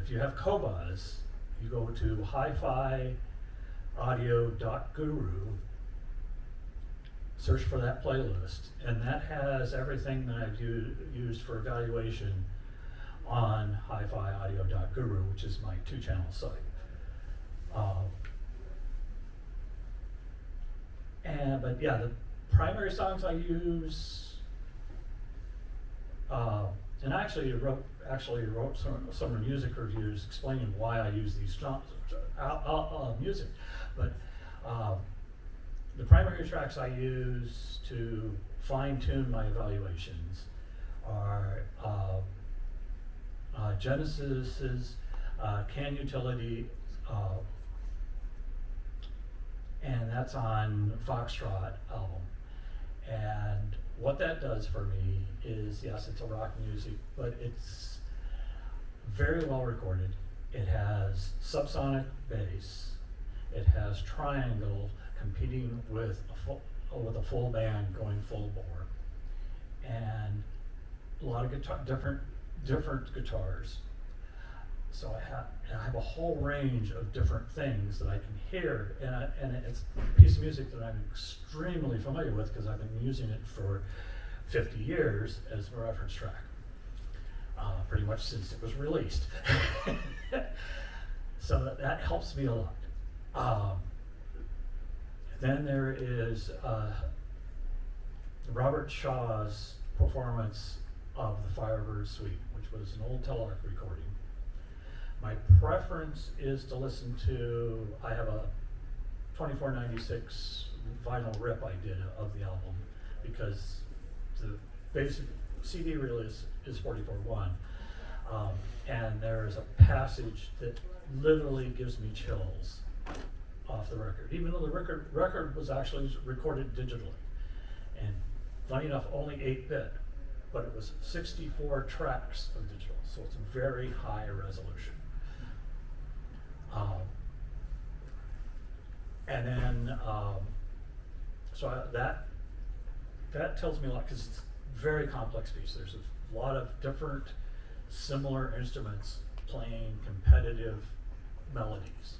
if you have Qobuz, you go to MRHiFiReviews, search for that playlist, and that has everything that I've used for evaluation on HiFiAudio.Guru, which is my 2-channel site. But yeah, the primary songs I use, and I actually wrote some music reviews explaining why I use these music. But the primary tracks I use to fine-tune my evaluations are Genesis's Can Utility, and that's on Foxtrot album. And what that does for me is, yes, it's a rock music, but it's very well recorded. It has subsonic bass. It has triangle competing with a full band going full bore, and a lot of different guitars. So I have a whole range of different things that I can hear, and it's a piece of music that I'm extremely familiar with because I've been using it for 50 years as a reference track, pretty much since it was released. So that helps me a lot. Then there is Robert Shaw's performance of the Firebird Suite, which was an old Telearch recording. My preference is to listen to, I have a 2496 vinyl rip I did of the album, because the basic CD release is 44.1, and there is a passage that literally gives me chills off the record, even though the record was actually recorded digitally, and funny enough, only 8-bit, but it was 64 tracks of digital, so it's a very high resolution. And then, that tells me a lot, because it's a very complex piece. There's a lot of different similar instruments playing competitive melodies.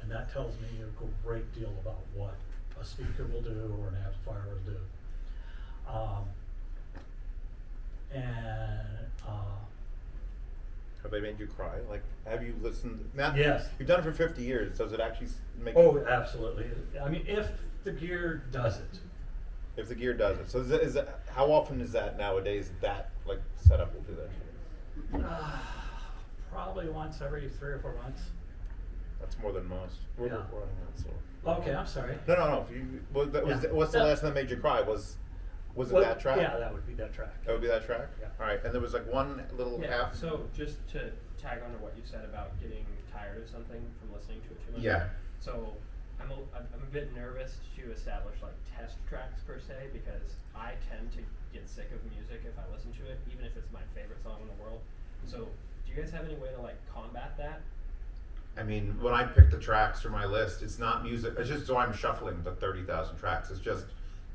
And that tells me a great deal about what a speaker will do or an amplifier will do. Have they made you cry? Like, have you listened? Now, Yes. You've done it for 50 years. Does it actually make Oh, you, absolutely. I mean, if the gear does it. if the gear does it? So is it, how often is that nowadays that like setup will do that? Probably once every 3 or 4 months. That's more than most. We're Yeah. running out, so. Okay, I'm sorry. No. If you, what's the Yeah. last thing that made you cry? Was it Well, that track? Yeah, that would be that track. That would be that track? Yeah. All right. And there was like one little Yeah, half. so just to tag on to what you said about getting tired of something from listening to it too much. Yeah. So I'm a bit nervous to establish like test tracks per se, because I tend to get sick of music if I listen to it, even if it's my favorite song in the world. So do you guys have any way to like combat that? I mean, when I pick the tracks for my list, it's not music. It's just so I'm shuffling the 30,000 tracks. It's just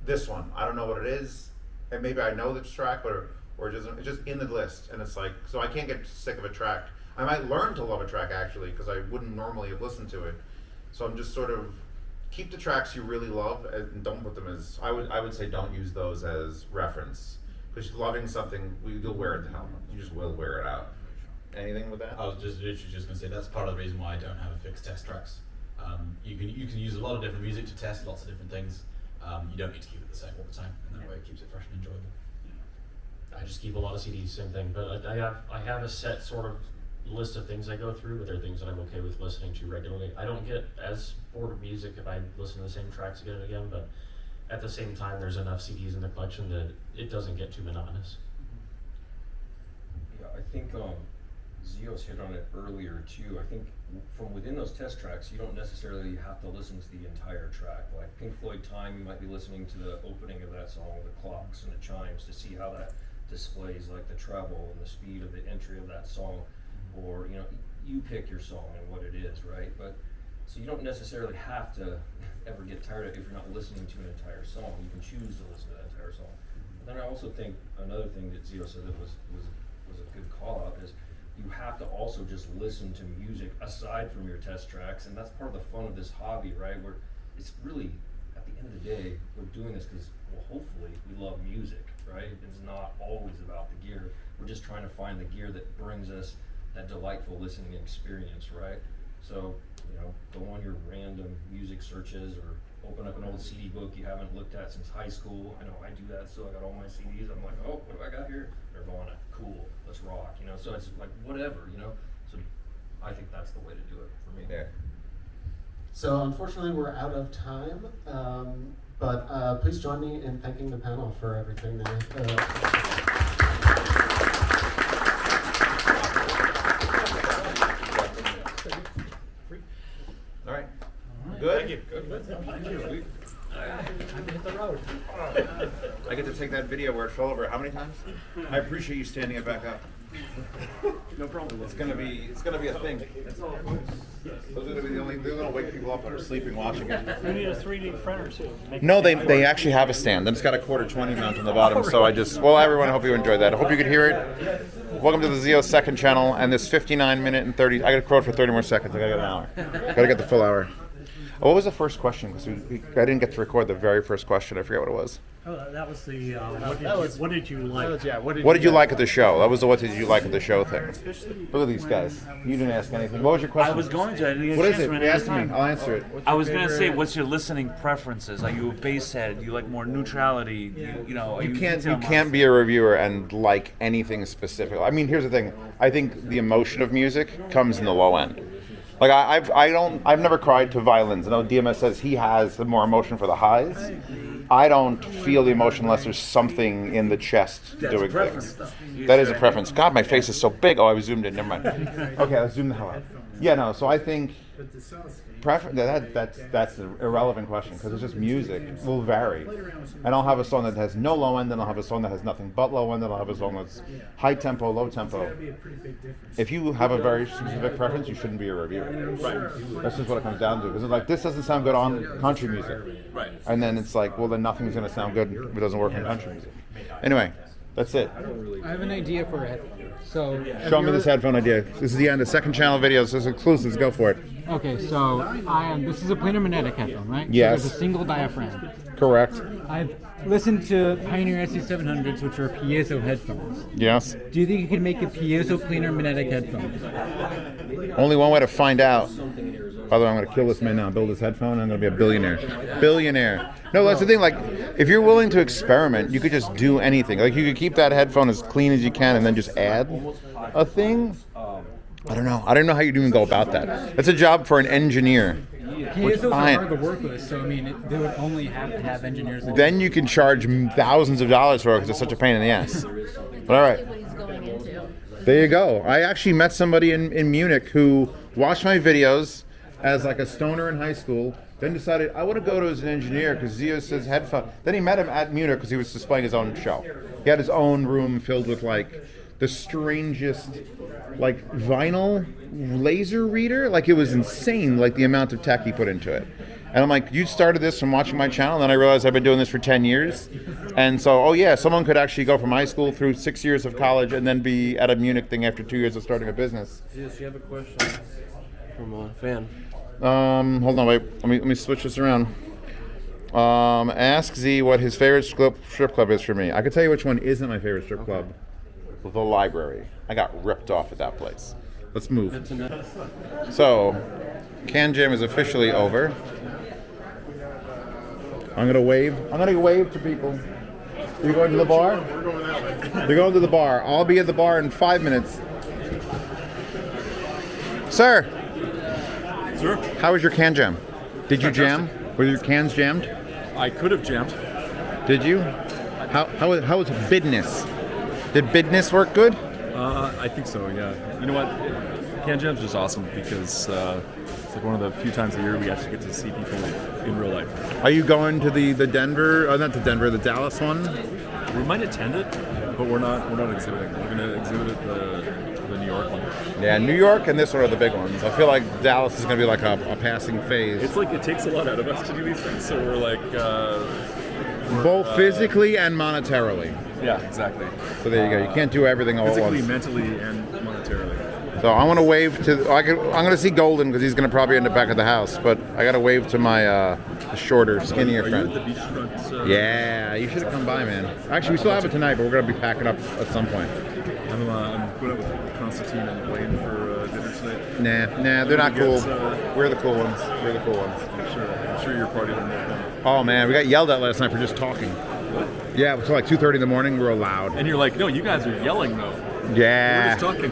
this one. I don't know what it is, and maybe I know this track, but or it's just in the list, and it's like, so I can't get sick of a track. I might learn to love a track actually, because I wouldn't normally have listened to it. So I'm just sort of keep the tracks you really love and don't put them as, I would say don't use those as reference, because loving something, you'll wear it out. You just will wear it out. Anything with that? I was just literally just going to say that's part of the reason why I don't have a fixed test tracks. You can use a lot of different music to test lots of different things. You don't need to keep it the same all the time, and that way it keeps it fresh and enjoyable. I just keep a lot of CDs, same thing, but I have a set sort of list of things I go through, but they're things that I'm okay with listening to regularly. I don't get as bored of music if I listen to the same tracks again and again, but at the same time, there's enough CDs in the collection that it doesn't get too monotonous. Yeah, I think Zeos hit on it earlier too. I think from within those test tracks, you don't necessarily have to listen to the entire track. Like Pink Floyd Time, you might be listening to the opening of that song, the clocks and the chimes, to see how that displays like the treble and the speed of the entry of that song. Or, you know, you pick your song and what it is, right? But so you don't necessarily have to ever get tired of it if you're not listening to an entire song. You can choose to listen to that entire song. But then I also think another thing that Zeo said that was a good call out is you have to also just listen to music aside from your test tracks, and that's part of the fun of this hobby, right? Where it's really, at the end of the day, we're doing this because, well, hopefully we love music, right? It's not always about the gear. We're just trying to find the gear that brings us that delightful listening experience, right? So, you know, go on your random music searches or open up an old CD book you haven't looked at since high school. I know I do that still. I got all my CDs. I'm like, oh, what do I got here? Nirvana, cool, let's rock, you know? So it's like, whatever, you know? So I think that's the way to do it for me. Yeah. So unfortunately we're out of time, but please join me in thanking the panel for everything they All right. All right. Good? Thank you. Good. Thank you. I hit the road. I get to take that video where it fell over how many times? I appreciate you standing it back up. No problem. It's gonna be a thing. Those are gonna be they're gonna wake people up that are sleeping watching it. We need a 3D printer too. No, they actually have a stand. Then it's got a 1/4-20 mount on the bottom. So well, everyone, I hope you enjoyed that. I hope you could hear it. Welcome to the Zeos second channel and this 59 minute and 30. I got a quote for 30 more seconds. I gotta get an hour. Gotta get the full hour. What was the first question? Because I didn't get to record the very first question. I forget what it was. Oh, that was the what did you like? What did you like at the show? That was the what did you like at the show thing. Look at these guys. You didn't ask anything. What was your question? I was going to. I didn't get a What is chance it? when You I asked me. time. I'll answer it. I was gonna say, what's your listening preferences? Are you a bass head? Do you like more neutrality? You know, are You detail can't monster? be a reviewer and like anything specific. I mean, here's the thing. I think the emotion of music comes in the low end. Like I've never cried to violins. I know DMS says he has the more emotion for the highs. I don't feel the emotion unless there's something in the chest doing things. That is a preference. God, my face is so big. Oh, I was zoomed in. Never mind. Okay, let's zoom the hell out. Yeah, no. So I think that's an irrelevant question because it's just music. It will vary, and I'll have a song that has no low end, then I'll have a song that has nothing but low end, then I'll have a song that's high tempo, low tempo. If you have a very specific preference, you shouldn't be a reviewer. Right. That's just what it comes down to. Because it's like this doesn't sound good on country music, Right. and then it's like, well, then nothing's going to sound good if it doesn't work on country music. Anyway, that's it. I have an idea for it. So Show me this headphone idea. This is the end. The second channel videos. This is exclusives. Go for it. Okay, so this is a planar magnetic headphone, right? Yes. So there's a single diaphragm. Correct. I've listened to Pioneer SC700s, which are piezo headphones. Yes. Do you think you could make a piezo planar magnetic headphone? Only one way to find out. By the way, I'm going to kill this man now, build this headphone, and I'm going to be a billionaire. Billionaire. No, that's the thing. Like, if you're willing to experiment, you could just do anything. Like, you could keep that headphone as clean as you can and then just add a thing. I don't know. I don't know how you'd even go about that. That's a job for an engineer. Piezos are hard to work with, so I mean, they would only have to have engineers. Then you can charge thousands of dollars for it because it's such a pain in the ass. But all right. There you go. I actually met somebody in Munich who watched my videos as like a stoner in high school, then decided I want to go to as an engineer because Zeos says headphone. Then he met him at Munich because he was displaying his own show. He had his own room filled with like the strangest like vinyl laser reader. Like it was insane, like the amount of tech he put into it. And I'm like, you started this from watching my channel, and then I realized I've been doing this for 10 years. And so, oh yeah, someone could actually go from high school through 6 years of college and then be at a Munich thing after 2 years of starting a business. Yes, you have a question from a fan. Hold on, wait. Let me switch this around. Ask Z what his favorite strip club is for me. I can tell you which one isn't my favorite strip club. The library. I got ripped off at that place. Let's move. So, Canjam is officially over. I'm gonna wave. I'm gonna wave to people. Are you going to the bar? We're going that way. You're going to the bar. I'll be at the bar in 5 minutes. Sir. Sir? How was your can jam? Did you jam? Were your cans jammed? I could have jammed. Did you? How was business? Did business work good? I think so, yeah. You know what? Canjam's just awesome because it's like one of the few times a year we actually get to see people in real life. Are you going to the Denver, not the Denver, the Dallas one? We might attend it, but we're not exhibiting. We're going to exhibit at the New York one. Yeah, New York and this one are the big ones. I feel like Dallas is going to be like a passing phase. It's like it takes a lot out of us to do these things, so we're like... both phically and monetarily. Yeah, exactly. So there you go. You can't do everything all at once. Physically, mentally, and monetarily. So I want to wave to. I'm going to see Golden because he's going to probably end up back at the house. But I got to wave to my shorter, skinnier friend. You at the beachfront? Yeah, you should have come by, man. Actually, we still have it tonight, but we're going to be packing up at some point. I'm going out with Constantine and Blaine for dinner tonight. Nah, they're not cool. We're the cool ones. I'm sure you're partying with them. Oh man, we got yelled at last night for just talking. Yeah, it was like 2:30 in the morning. We were loud. And you're like, no, you guys are yelling though. Yeah. We're just talking.